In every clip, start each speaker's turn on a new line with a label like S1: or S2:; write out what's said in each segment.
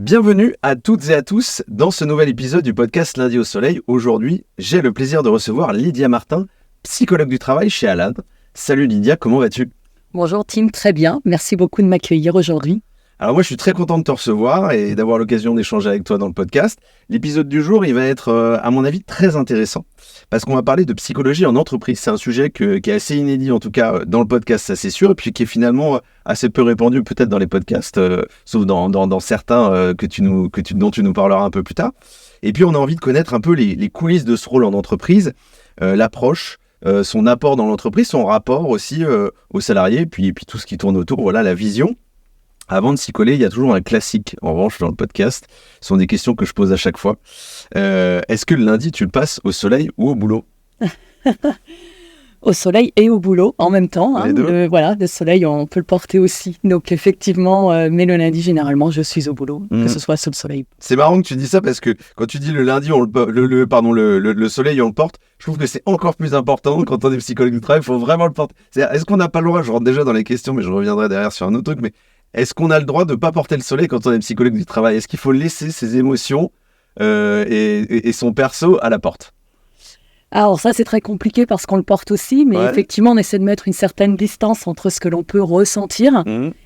S1: Bienvenue à toutes et à tous dans ce nouvel épisode du podcast Lundi au Soleil. Aujourd'hui, j'ai le plaisir de recevoir Lydia Martin, psychologue du travail chez Alan. Salut Lydia, comment vas-tu ?
S2: Bonjour Tim, très bien. Merci beaucoup de m'accueillir aujourd'hui.
S1: Alors moi, je suis très content de te recevoir et d'avoir l'occasion d'échanger avec toi dans le podcast. L'épisode du jour, il va être, à mon avis, très intéressant parce qu'on va parler de psychologie en entreprise. C'est un sujet qui est assez inédit, en tout cas dans le podcast, ça c'est sûr, et puis qui est finalement assez peu répandu peut-être dans les podcasts, sauf dans certains dont tu nous parleras un peu plus tard. Et puis on a envie de connaître un peu les coulisses de ce rôle en entreprise, l'approche, son apport dans l'entreprise, son rapport aussi aux salariés, puis tout ce qui tourne autour, voilà, la vision. Avant de s'y coller, il y a toujours un classique, en revanche, dans le podcast. Ce sont des questions que je pose à chaque fois. Est-ce que le lundi, tu le passes au soleil ou au boulot ?
S2: Au soleil et au boulot en même temps.
S1: Les deux.
S2: Le soleil, on peut le porter aussi. Donc effectivement, mais le lundi, généralement, je suis au boulot, que ce soit sous le soleil.
S1: C'est marrant que tu dis ça parce que quand tu dis le lundi, le soleil, on le porte. Je trouve que c'est encore plus important quand on est psychologue du travail. Il faut vraiment le porter. C'est-à-dire, est-ce qu'on n'a pas le droit, je rentre déjà dans les questions, mais je reviendrai derrière sur un autre truc, mais est-ce qu'on a le droit de ne pas porter le soleil quand on est psychologue du travail ? Est-ce qu'il faut laisser ses émotions et son perso à la porte ?
S2: Alors ça, c'est très compliqué parce qu'on le porte aussi, mais effectivement, on essaie de mettre une certaine distance entre ce que l'on peut ressentir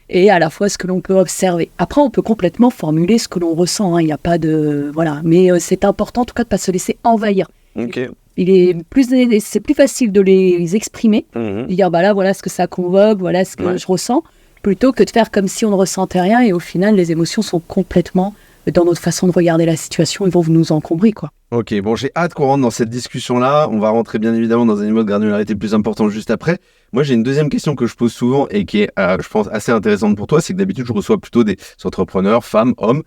S2: et à la fois ce que l'on peut observer. Après, on peut complètement formuler ce que l'on ressent, il n'y a pas de... Voilà, mais c'est important en tout cas de ne pas se laisser envahir.
S1: Ok.
S2: C'est plus facile de les exprimer, de dire bah là, voilà ce que ça convoque, voilà ce que je ressens, plutôt que de faire comme si on ne ressentait rien et au final, les émotions sont complètement dans notre façon de regarder la situation, ils vont nous encombrer, quoi.
S1: Ok, bon, j'ai hâte qu'on rentre dans cette discussion-là. On va rentrer bien évidemment dans un niveau de granularité plus important juste après. Moi, j'ai une deuxième question que je pose souvent et qui est, je pense, assez intéressante pour toi. C'est que d'habitude, je reçois plutôt des entrepreneurs, femmes, hommes,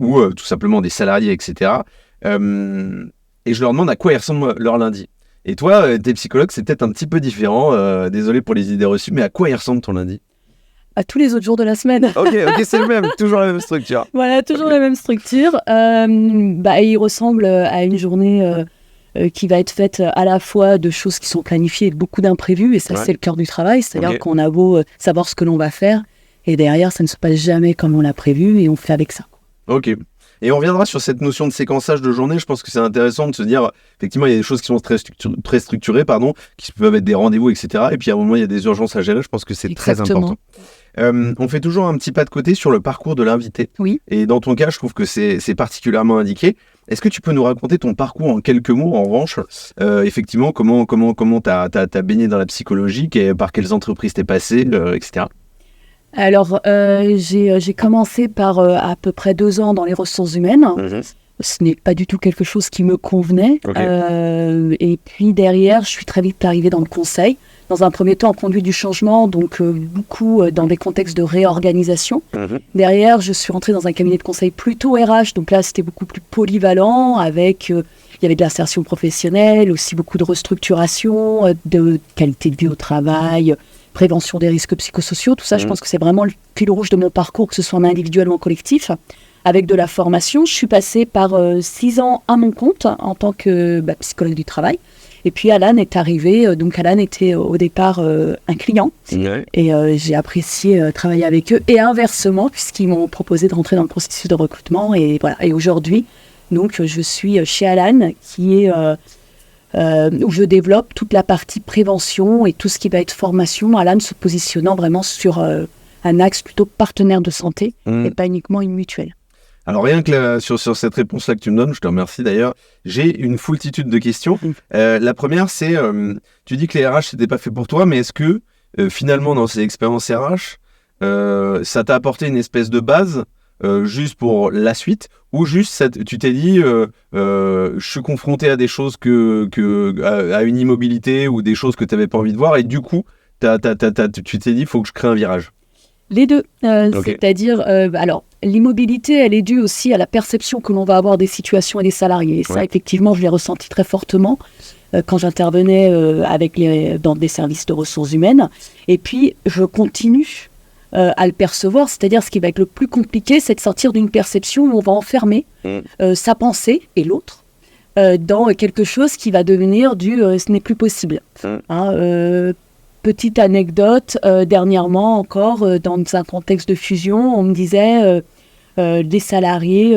S1: ou tout simplement des salariés, etc. Et je leur demande à quoi ils ressemblent leur lundi. Et toi, t'es psychologue, c'est peut-être un petit peu différent. Désolé pour les idées reçues, mais à quoi il ressemble ton lundi ?
S2: À tous les autres jours de la semaine.
S1: Ok, c'est le même, toujours la même structure.
S2: Voilà, toujours la même structure. Il ressemble à une journée qui va être faite à la fois de choses qui sont planifiées et de beaucoup d'imprévus, et ça c'est le cœur du travail, c'est-à-dire qu'on a beau savoir ce que l'on va faire, et derrière ça ne se passe jamais comme on l'a prévu, et on fait avec ça.
S1: Ok. Et on reviendra sur cette notion de séquençage de journée. Je pense que c'est intéressant de se dire, effectivement, il y a des choses qui sont très structurées, qui peuvent être des rendez-vous, etc. Et puis à un moment, il y a des urgences à gérer. Je pense que c'est très important. On fait toujours un petit pas de côté sur le parcours de l'invité.
S2: Oui.
S1: Et dans ton cas, je trouve que c'est particulièrement indiqué. Est-ce que tu peux nous raconter ton parcours en quelques mots, en revanche, effectivement, comment t'as baigné dans la psychologie, par quelles entreprises t'es passé, etc.
S2: Alors, j'ai commencé par à peu près 2 ans dans les ressources humaines. Ce n'est pas du tout quelque chose qui me convenait. Et puis derrière, je suis très vite arrivée dans le conseil. Dans un premier temps, en conduite du changement, donc beaucoup dans des contextes de réorganisation. Derrière, je suis rentrée dans un cabinet de conseil plutôt RH. Donc là, c'était beaucoup plus polyvalent avec... il y avait de l'insertion professionnelle, aussi beaucoup de restructuration, de qualité de vie au travail, prévention des risques psychosociaux, tout ça, je pense que c'est vraiment le fil rouge de mon parcours, que ce soit en individuel ou en collectif. Avec de la formation, je suis passée par 6 ans à mon compte en tant que psychologue du travail. Et puis Alan est arrivé, donc Alan était au départ un client. Et j'ai apprécié travailler avec eux. Et inversement, puisqu'ils m'ont proposé de rentrer dans le processus de recrutement. Et voilà. Et aujourd'hui, donc, je suis chez Alan, qui est... où je développe toute la partie prévention et tout ce qui va être formation, Alan se positionnant vraiment sur un axe plutôt partenaire de santé et pas uniquement une mutuelle.
S1: Alors rien que sur cette réponse-là que tu me donnes, je te remercie d'ailleurs, j'ai une foultitude de questions. La première, c'est, tu dis que les RH, c'était pas fait pour toi, mais est-ce que finalement dans ces expériences RH, ça t'a apporté une espèce de base juste pour la suite, ou juste tu t'es dit je suis confronté à des choses à une immobilité ou des choses que tu n'avais pas envie de voir, et du coup tu t'es dit il faut que je crée un virage.
S2: Les deux, c'est-à-dire alors l'immobilité, elle est due aussi à la perception que l'on va avoir des situations et des salariés, et ça effectivement je l'ai ressenti très fortement quand j'intervenais dans des services de ressources humaines, et puis je continue à le percevoir, c'est-à-dire ce qui va être le plus compliqué, c'est de sortir d'une perception où on va enfermer sa pensée et l'autre dans quelque chose qui va devenir ce n'est plus possible. Petite anecdote, dernièrement encore, dans un contexte de fusion, on me disait les salariés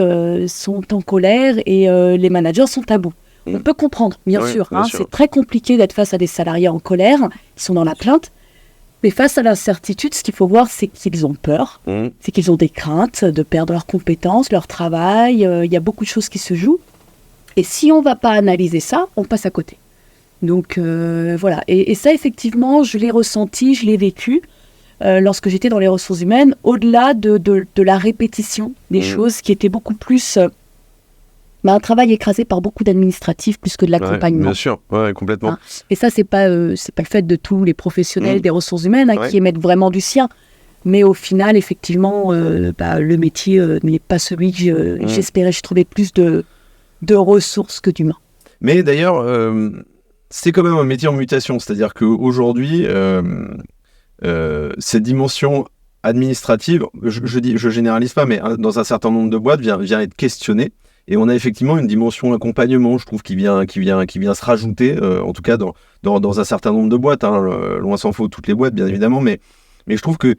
S2: sont en colère et les managers sont à bout. On peut comprendre, bien sûr. C'est très compliqué d'être face à des salariés en colère, qui sont dans la plainte. Mais face à l'incertitude, ce qu'il faut voir, c'est qu'ils ont peur, c'est qu'ils ont des craintes de perdre leurs compétences, leur travail. Il y a beaucoup de choses qui se jouent. Et si on ne va pas analyser ça, on passe à côté. Donc voilà. Et ça, effectivement, je l'ai ressenti, je l'ai vécu lorsque j'étais dans les ressources humaines, au-delà de la répétition des choses qui étaient beaucoup plus... un travail écrasé par beaucoup d'administratifs plus que de l'accompagnement.
S1: Bien sûr, complètement.
S2: Et ça, c'est pas le fait de tous les professionnels des ressources humaines qui émettent vraiment du sien. Mais au final, effectivement, le métier n'est pas celui que j'espérais. Je trouvais plus de ressources que d'humains.
S1: Mais d'ailleurs, c'est quand même un métier en mutation. C'est-à-dire qu'aujourd'hui, cette dimension administrative, je généralise pas, mais dans un certain nombre de boîtes, vient être questionnée. Et on a effectivement une dimension accompagnement, je trouve, qui vient se rajouter, en tout cas dans un certain nombre de boîtes. Loin s'en faut toutes les boîtes, bien évidemment, mais je trouve que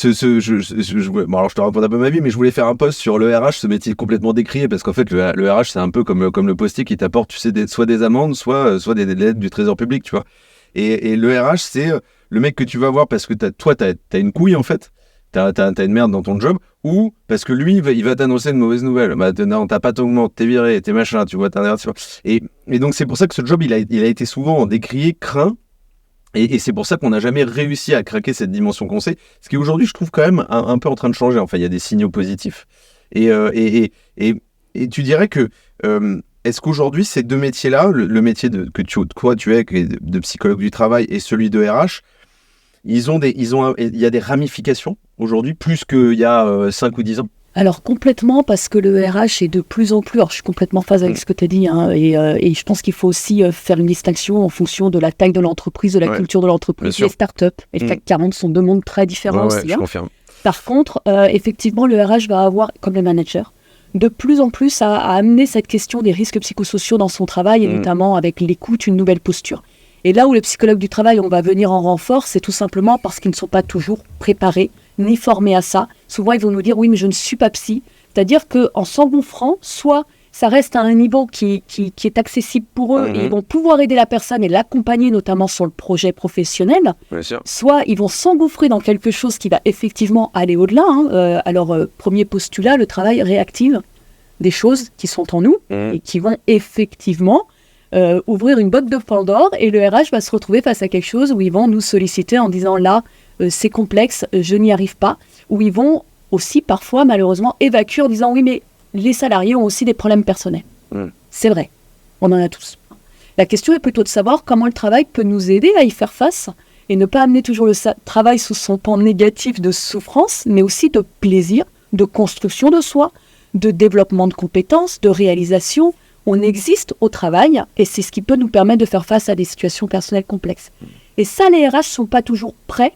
S1: alors je te raconte un peu ma vie, mais je voulais faire un post sur le RH, ce métier complètement décrié, parce qu'en fait le RH c'est un peu comme le postier qui t'apporte, tu sais, soit des amendes, soit des lettres du trésor public, tu vois. Et le RH c'est le mec que tu vas voir parce que t'as une couille en fait. T'as une merde dans ton job, ou parce que lui, il va t'annoncer une mauvaise nouvelle. Non, t'as pas t'augmenté, t'es viré, t'es machin, tu vois, et donc c'est pour ça que ce job, il a été souvent décrié, craint, et c'est pour ça qu'on n'a jamais réussi à craquer cette dimension conseil, ce qui aujourd'hui, je trouve quand même un peu en train de changer. Enfin, il y a des signaux positifs. Et tu dirais que, est-ce qu'aujourd'hui, ces deux métiers-là, le métier que tu es de psychologue du travail et celui de RH, il y a des ramifications aujourd'hui, plus qu'il y a 5 ou 10 ans?
S2: Alors complètement, parce que le RH est de plus en plus... Alors je suis complètement en phase avec ce que tu as dit, et je pense qu'il faut aussi faire une distinction en fonction de la taille de l'entreprise, de la culture de l'entreprise. Les startups et le CAC 40 sont deux mondes très différents aussi.
S1: Je confirme.
S2: Par contre, effectivement, le RH va avoir, comme le manager, de plus en plus à amener cette question des risques psychosociaux dans son travail, et notamment avec l'écoute, une nouvelle posture. Et là où le psychologue du travail, on va venir en renfort, c'est tout simplement parce qu'ils ne sont pas toujours préparés ni formés à ça. Souvent, ils vont nous dire « oui, mais je ne suis pas psy ». C'est-à-dire qu'en s'engouffrant, soit ça reste à un niveau qui est accessible pour eux, et ils vont pouvoir aider la personne et l'accompagner, notamment sur le projet professionnel, soit ils vont s'engouffrer dans quelque chose qui va effectivement aller au-delà. Alors, premier postulat, le travail réactive des choses qui sont en nous et qui vont effectivement... ouvrir une boîte de Pandore, et le RH va se retrouver face à quelque chose où ils vont nous solliciter en disant là, c'est complexe, je n'y arrive pas, où ils vont aussi parfois malheureusement évacuer en disant oui, mais les salariés ont aussi des problèmes personnels. C'est vrai, on en a tous. La question est plutôt de savoir comment le travail peut nous aider à y faire face et ne pas amener toujours le travail sous son pan négatif de souffrance, mais aussi de plaisir, de construction de soi, de développement de compétences, de réalisation. On existe au travail, et c'est ce qui peut nous permettre de faire face à des situations personnelles complexes. Et ça, les RH ne sont pas toujours prêts.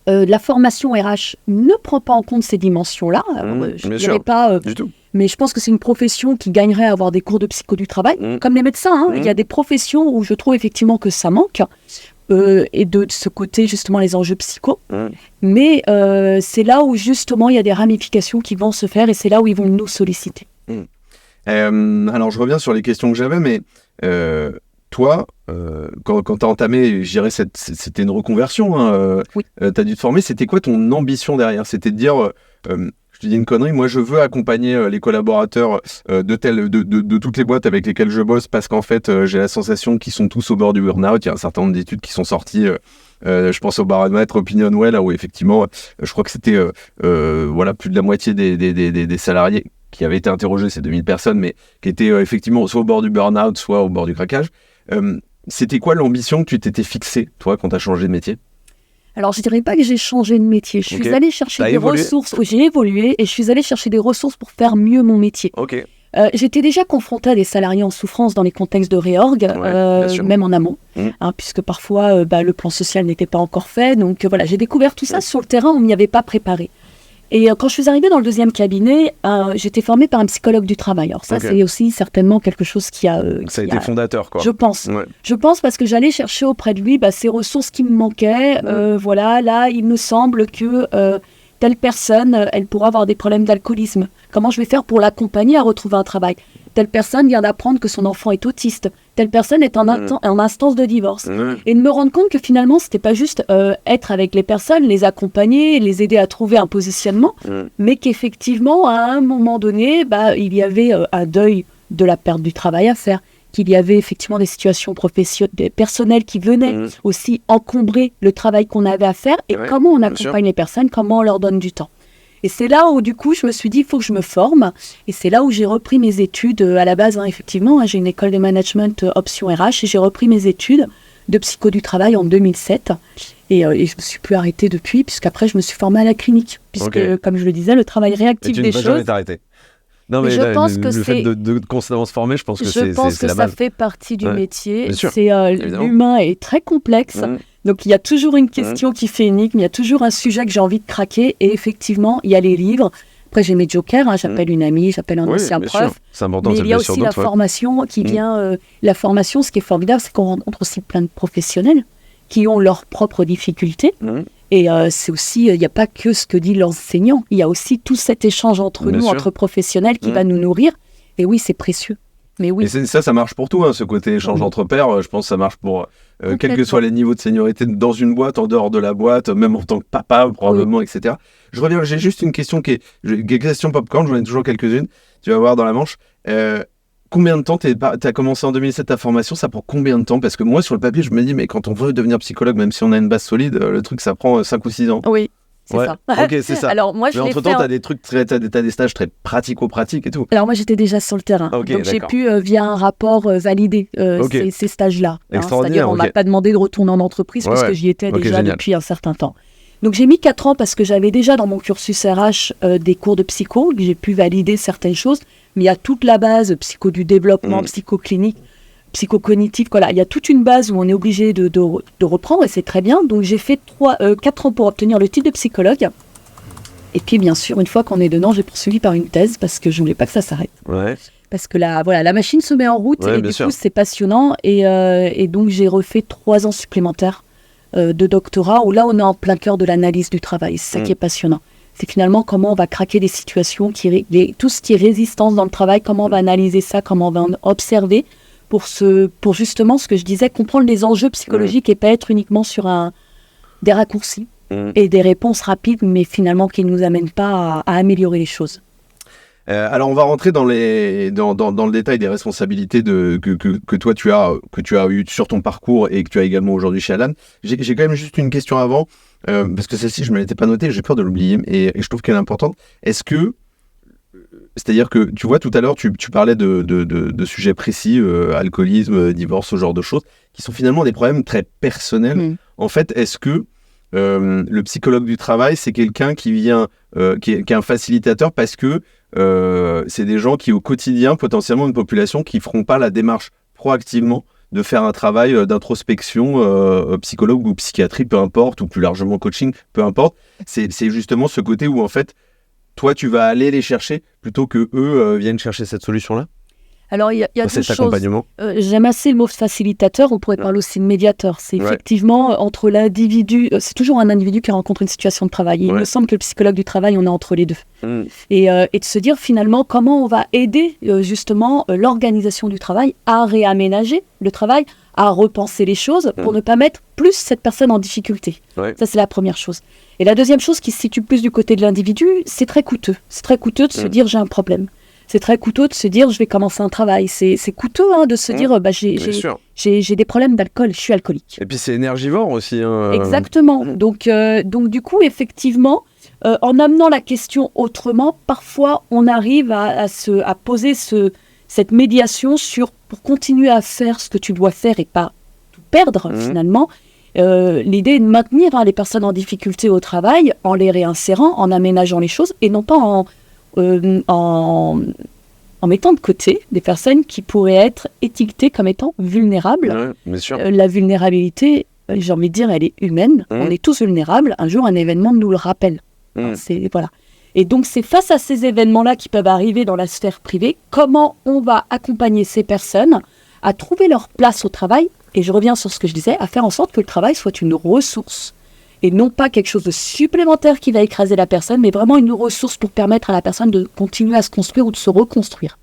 S2: La formation RH ne prend pas en compte ces dimensions-là. Je ne dirais pas...
S1: du tout.
S2: Mais je pense que c'est une profession qui gagnerait à avoir des cours de psycho du travail, comme les médecins. Il y a des professions où je trouve effectivement que ça manque, et de ce côté, justement, les enjeux psycho. Mais c'est là où, justement, il y a des ramifications qui vont se faire, et c'est là où ils vont nous solliciter.
S1: Alors, je reviens sur les questions que j'avais, mais toi, quand tu as entamé, je dirais, c'était une reconversion,
S2: oui.
S1: Tu as dû te former, c'était quoi ton ambition derrière? C'était de dire, je te dis une connerie, moi je veux accompagner les collaborateurs de toutes les boîtes avec lesquelles je bosse, parce qu'en fait, j'ai la sensation qu'ils sont tous au bord du burn-out. Il y a un certain nombre d'études qui sont sorties, je pense au baromètre OpinionWay, là où effectivement, je crois que c'était plus de la moitié des salariés qui avaient été interrogés, ces 2000 personnes, mais qui étaient effectivement soit au bord du burn-out, soit au bord du craquage. C'était quoi l'ambition que tu t'étais fixée, toi, quand tu as changé de métier?
S2: Alors, je ne dirais pas que j'ai changé de métier. Je suis allée chercher des ressources. J'ai évolué, et je suis allée chercher des ressources pour faire mieux mon métier. J'étais déjà confrontée à des salariés en souffrance dans les contextes de réorg, même en amont, puisque parfois le plan social n'était pas encore fait. Donc voilà, j'ai découvert tout ça sur le terrain, on ne m'y avait pas préparé. Et quand je suis arrivée dans le deuxième cabinet, j'étais formée par un psychologue du travail. Alors ça, c'est aussi certainement quelque chose qui a...
S1: ça a été fondateur, quoi.
S2: Je pense. Je pense, parce que j'allais chercher auprès de lui ces ressources qui me manquaient. Voilà, là, il me semble que telle personne, elle pourra avoir des problèmes d'alcoolisme. Comment je vais faire pour l'accompagner à retrouver un travail? Telle personne vient d'apprendre que son enfant est autiste. Telle personne est en instance de divorce. Et de me rendre compte que finalement, c'était pas juste être avec les personnes, les accompagner, les aider à trouver un positionnement, mais qu'effectivement, à un moment donné, il y avait un deuil de la perte du travail à faire, qu'il y avait effectivement des situations personnelles qui venaient aussi encombrer le travail qu'on avait à faire, et comment on accompagne les personnes, comment on leur donne du temps. Et c'est là où, du coup, je me suis dit, il faut que je me forme. Et c'est là où j'ai repris mes études. À la base, effectivement, j'ai une école de management option RH, et j'ai repris mes études de psycho du travail en 2007. Et je ne me suis plus arrêtée depuis, puisqu'après, je me suis formée à la clinique. Puisque, comme je le disais, le travail réactif des choses...
S1: Et tu ne vas jamais t'arrêter. Non, mais
S2: je pense que
S1: le fait de constamment se former, je pense que c'est la base. Je pense que ça fait partie du métier.
S2: L'humain est très complexe. Donc, il y a toujours une question qui fait énigme, il y a toujours un sujet que j'ai envie de craquer. Et effectivement, il y a les livres. Après, j'ai mes jokers, j'appelle une amie, j'appelle un ancien prof.
S1: C'est important,
S2: mais il y a aussi la formation qui vient. La formation, ce qui est formidable, c'est qu'on rencontre aussi plein de professionnels qui ont leurs propres difficultés. Et c'est aussi, il n'y a pas que ce que dit l'enseignant, il y a aussi tout cet échange entre nous, entre professionnels, qui va nous nourrir. Et oui, c'est précieux. Mais oui.
S1: Et ça marche pour tout, ce côté échange entre pairs. Je pense que ça marche pour quels que soient les niveaux de seniorité dans une boîte, en dehors de la boîte, même en tant que papa, probablement, etc. Je reviens, j'ai juste une question qui est question popcorn, j'en ai toujours quelques-unes, tu vas voir dans la manche. Combien de temps t'as commencé en 2007 ta formation? Ça prend combien de temps? Parce que moi, sur le papier, je me dis, mais quand on veut devenir psychologue, même si on a une base solide, le truc, ça prend 5 ou 6 ans.
S2: Oui. C'est ça.
S1: Ok, c'est ça.
S2: Alors, moi,
S1: mais entre-temps, t'as des stages très pratico-pratiques et tout.
S2: Alors, moi, j'étais déjà sur le terrain. Donc, j'ai pu, via un rapport, valider ces stages-là. C'est-à-dire, on m'a pas demandé de retourner en entreprise puisque j'y étais déjà depuis un certain temps. Donc, j'ai mis 4 ans parce que j'avais déjà dans mon cursus RH des cours de psycho. J'ai pu valider certaines choses. Mais il y a toute la base psycho du développement, psychoclinique, psychocognitif. Voilà, il y a toute une base où on est obligé de reprendre et c'est très bien. Donc j'ai fait 4 ans pour obtenir le titre de psychologue. Et puis bien sûr, une fois qu'on est dedans, j'ai poursuivi par une thèse parce que je ne voulais pas que ça s'arrête. Parce que la machine se met en route et du coup c'est passionnant. Et donc j'ai refait 3 ans supplémentaires de doctorat où là on est en plein cœur de l'analyse du travail. C'est ça qui est passionnant. C'est finalement comment on va craquer des situations, tout ce qui est résistance dans le travail, comment on va analyser ça, comment on va observer pour justement, ce que je disais, comprendre les enjeux psychologiques et pas être uniquement sur des raccourcis et des réponses rapides, mais finalement qui ne nous amènent pas à améliorer les choses.
S1: Alors, on va rentrer dans le détail des responsabilités que toi, tu as eues sur ton parcours et que tu as également aujourd'hui chez Alan. J'ai quand même juste une question avant, parce que celle-ci, je ne me l'étais pas notée, j'ai peur de l'oublier, et je trouve qu'elle est importante. C'est-à-dire que, tu vois, tout à l'heure, tu parlais de sujets précis, alcoolisme, divorce, ce genre de choses, qui sont finalement des problèmes très personnels. En fait, est-ce que le psychologue du travail, c'est quelqu'un qui vient, qui est un facilitateur parce que c'est des gens qui, au quotidien, potentiellement une population qui ne feront pas la démarche proactivement de faire un travail d'introspection, psychologue ou psychiatrie, peu importe, ou plus largement coaching, peu importe. C'est justement ce côté où, en fait, toi, tu vas aller les chercher plutôt que eux viennent chercher cette solution-là.
S2: Alors, il y a deux choses. J'aime assez le mot facilitateur, on pourrait parler aussi de médiateur. C'est effectivement entre l'individu, c'est toujours un individu qui rencontre une situation de travail. Il me semble que le psychologue du travail, on est entre les deux. Et de se dire finalement comment on va aider justement l'organisation du travail à réaménager le travail, à repenser les choses pour ne pas mettre plus cette personne en difficulté. Ça, c'est la première chose. Et la deuxième chose qui se situe plus du côté de l'individu, c'est très coûteux. C'est très coûteux de se dire j'ai un problème. C'est très coûteux de se dire je vais commencer un travail. C'est coûteux de se dire j'ai des problèmes d'alcool, je suis alcoolique.
S1: Et puis c'est énergivore aussi.
S2: Exactement. Donc du coup, effectivement, en amenant la question autrement, parfois on arrive à poser cette médiation pour continuer à faire ce que tu dois faire et pas tout perdre finalement. L'idée est de maintenir les personnes en difficulté au travail en les réinsérant, en aménageant les choses et non pas en mettant de côté des personnes qui pourraient être étiquetées comme étant vulnérables.
S1: Bien sûr.
S2: La vulnérabilité, j'ai envie de dire, elle est humaine. On est tous vulnérables. Un jour, un événement nous le rappelle. Voilà. Et donc, c'est face à ces événements-là qui peuvent arriver dans la sphère privée, comment on va accompagner ces personnes à trouver leur place au travail. Et je reviens sur ce que je disais, à faire en sorte que le travail soit une ressource et non pas quelque chose de supplémentaire qui va écraser la personne, mais vraiment une ressource pour permettre à la personne de continuer à se construire ou de se reconstruire.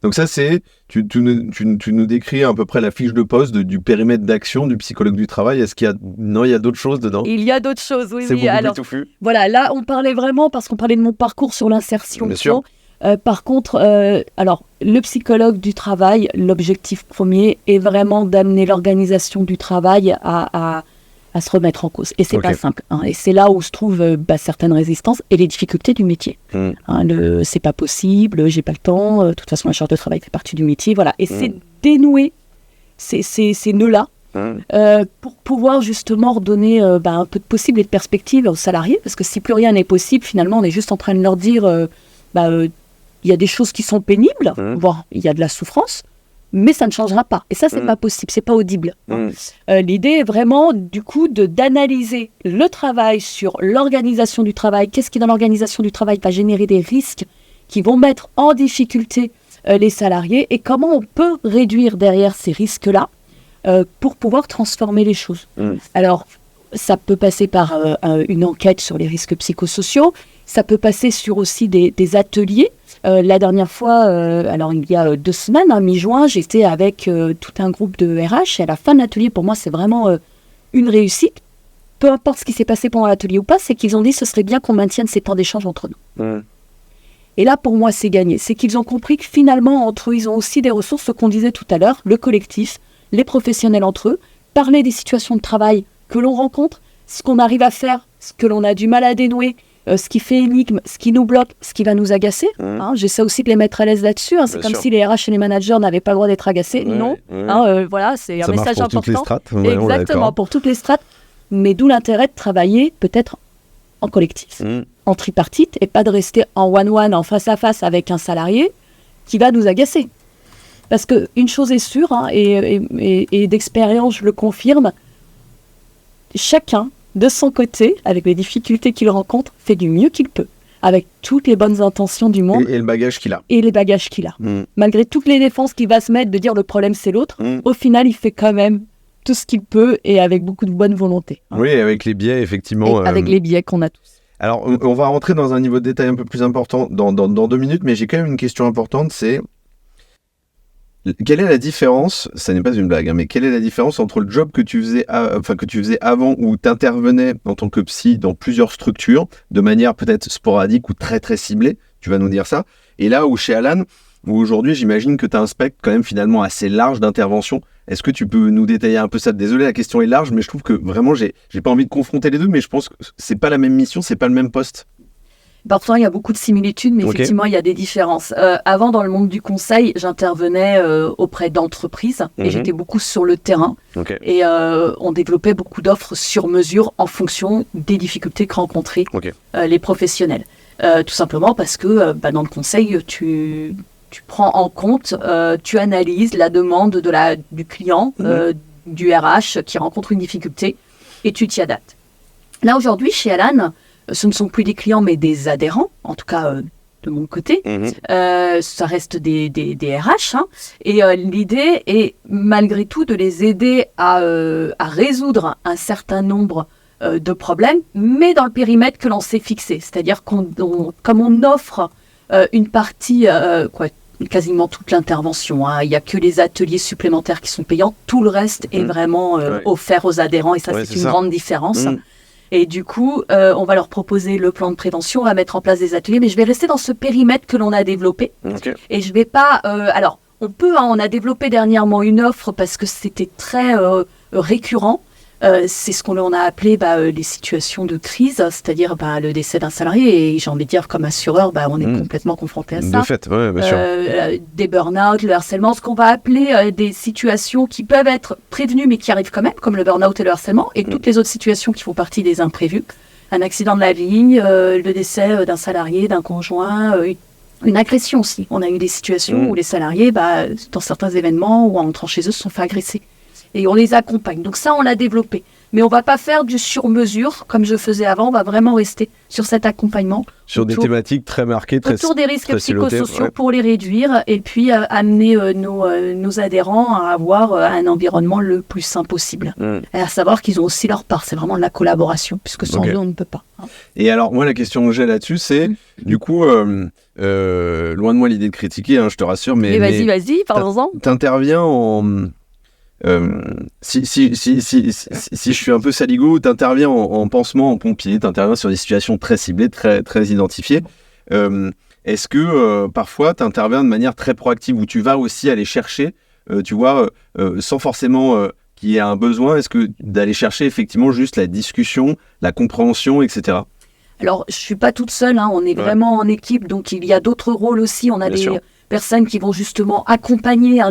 S1: Donc ça, c'est, tu nous décris à peu près la fiche de poste du périmètre d'action du psychologue du travail. Est-ce qu'il y a... Non, il y a d'autres choses dedans?
S2: Il y a d'autres choses, oui.
S1: C'est beaucoup
S2: Alors,
S1: plus touffu.
S2: Voilà, là, on parlait vraiment, parce qu'on parlait de mon parcours sur l'insertion.
S1: Bien sûr.
S2: Par contre, alors, le psychologue du travail, l'objectif premier est vraiment d'amener l'organisation du travail à se remettre en cause. Et c'est pas simple. Et c'est là où se trouvent certaines résistances et les difficultés du métier. C'est pas possible, j'ai pas le temps, de toute façon la charge de travail fait partie du métier, voilà. Et c'est dénouer ces nœuds-là pour pouvoir justement redonner un peu de possible et de perspective aux salariés, parce que si plus rien n'est possible, finalement on est juste en train de leur dire il y a des choses qui sont pénibles, voire il y a de la souffrance, mais ça ne changera pas. Et ça, c'est pas possible, c'est pas audible. L'idée est vraiment, du coup, d'analyser le travail sur l'organisation du travail. Qu'est-ce qui, dans l'organisation du travail, va générer des risques qui vont mettre en difficulté les salariés et comment on peut réduire derrière ces risques-là pour pouvoir transformer les choses. Alors, ça peut passer par une enquête sur les risques psychosociaux. Ça peut passer sur aussi des ateliers. La dernière fois, alors il y a 2 semaines, mi-juin, j'étais avec tout un groupe de RH. Et à la fin de l'atelier, pour moi, c'est vraiment une réussite. Peu importe ce qui s'est passé pendant l'atelier ou pas, c'est qu'ils ont dit ce serait bien qu'on maintienne ces temps d'échange entre nous. Et là, pour moi, c'est gagné. C'est qu'ils ont compris que finalement, entre eux, ils ont aussi des ressources, ce qu'on disait tout à l'heure, le collectif, les professionnels entre eux, parler des situations de travail que l'on rencontre, ce qu'on arrive à faire, ce que l'on a du mal à dénouer, ce qui fait énigme, ce qui nous bloque, ce qui va nous agacer. J'essaie aussi de les mettre à l'aise là-dessus. C'est comme si les RH et les managers n'avaient pas le droit d'être agacés. Non. Voilà, c'est un message important.
S1: Toutes les strates.
S2: Exactement, pour toutes les strates. Mais d'où l'intérêt de travailler peut-être en collectif, en tripartite, et pas de rester en one-one, en face-à-face avec un salarié qui va nous agacer. Parce qu'une chose est sûre, et d'expérience je le confirme, chacun, de son côté, avec les difficultés qu'il rencontre, fait du mieux qu'il peut, avec toutes les bonnes intentions du monde.
S1: Et le bagage qu'il a.
S2: Et les bagages qu'il a. Malgré toutes les défenses qu'il va se mettre de dire le problème c'est l'autre, au final il fait quand même tout ce qu'il peut et avec beaucoup de bonne volonté.
S1: Oui, avec les biais, effectivement.
S2: Avec les biais qu'on a tous.
S1: Alors, on va rentrer dans un niveau de détail un peu plus important dans 2 minutes, mais j'ai quand même une question importante, c'est... Quelle est la différence, ça n'est pas une blague, mais quelle est la différence entre le job que tu faisais avant où tu intervenais en tant que psy dans plusieurs structures, de manière peut-être sporadique ou très très ciblée, tu vas nous dire ça, et là où chez Alan, où aujourd'hui j'imagine que tu as un spectre quand même finalement assez large d'intervention. Est-ce que tu peux nous détailler un peu ça? Désolé, la question est large, mais je trouve que vraiment j'ai pas envie de confronter les deux, mais je pense que c'est pas la même mission, c'est pas le même poste.
S2: Pourtant, il y a beaucoup de similitudes, mais effectivement, il y a des différences. Avant, dans le monde du conseil, j'intervenais auprès d'entreprises et j'étais beaucoup sur le terrain. Et on développait beaucoup d'offres sur mesure en fonction des difficultés que rencontraient les professionnels. Tout simplement parce que dans le conseil, tu prends en compte, tu analyses la demande du client, du RH qui rencontre une difficulté et tu t'y adaptes. Là, aujourd'hui, chez Alan, ce ne sont plus des clients, mais des adhérents, en tout cas de mon côté. Ça reste des RH. Et l'idée est, malgré tout, de les aider à résoudre un certain nombre de problèmes, mais dans le périmètre que l'on s'est fixé. C'est-à-dire comme on offre une partie, quasiment toute l'intervention, il n'y a que les ateliers supplémentaires qui sont payants. Tout le reste est vraiment offert aux adhérents. Et ça, c'est une grande différence. Et du coup, on va leur proposer le plan de prévention, on va mettre en place des ateliers, mais je vais rester dans ce périmètre que l'on a développé. Et je vais pas... alors, on a développé dernièrement une offre parce que c'était très récurrent. C'est ce qu'on a appelé les situations de crise, c'est-à-dire le décès d'un salarié. Et j'ai envie de dire, comme assureur, on est complètement confronté à ça.
S1: De fait, oui, bien sûr.
S2: Des burn-out, le harcèlement, ce qu'on va appeler des situations qui peuvent être prévenues mais qui arrivent quand même, comme le burn-out et le harcèlement, et toutes les autres situations qui font partie des imprévus. Un accident de la ligne, le décès d'un salarié, d'un conjoint, une agression aussi. On a eu des situations où les salariés, dans certains événements ou en entrant chez eux, se sont fait agresser. et on les accompagne. Donc ça, on l'a développé. Mais on va pas faire du sur-mesure comme je faisais avant. On va vraiment rester sur cet accompagnement.
S1: Sur des thématiques très marquées,
S2: autour des risques psychosociaux pour les réduire et puis amener nos adhérents à avoir un environnement le plus sain possible. Et à savoir qu'ils ont aussi leur part. C'est vraiment de la collaboration puisque sans eux, on ne peut pas.
S1: Et alors, moi, la question que j'ai là-dessus, c'est du coup, loin de moi l'idée de critiquer, je te rassure, mais
S2: vas-y, parlons-en.
S1: T'interviens en... si je suis un peu saligo, t'interviens en pansement, en pompier, t'interviens sur des situations très ciblées, très, très identifiées. Est-ce que parfois t'interviens de manière très proactive où tu vas aussi aller chercher, tu vois, sans forcément qu'il y ait un besoin, est-ce que d'aller chercher effectivement juste la discussion, la compréhension, etc.
S2: Alors, je suis pas toute seule, on est vraiment en équipe, donc il y a d'autres rôles aussi. On a des personnes qui vont justement accompagner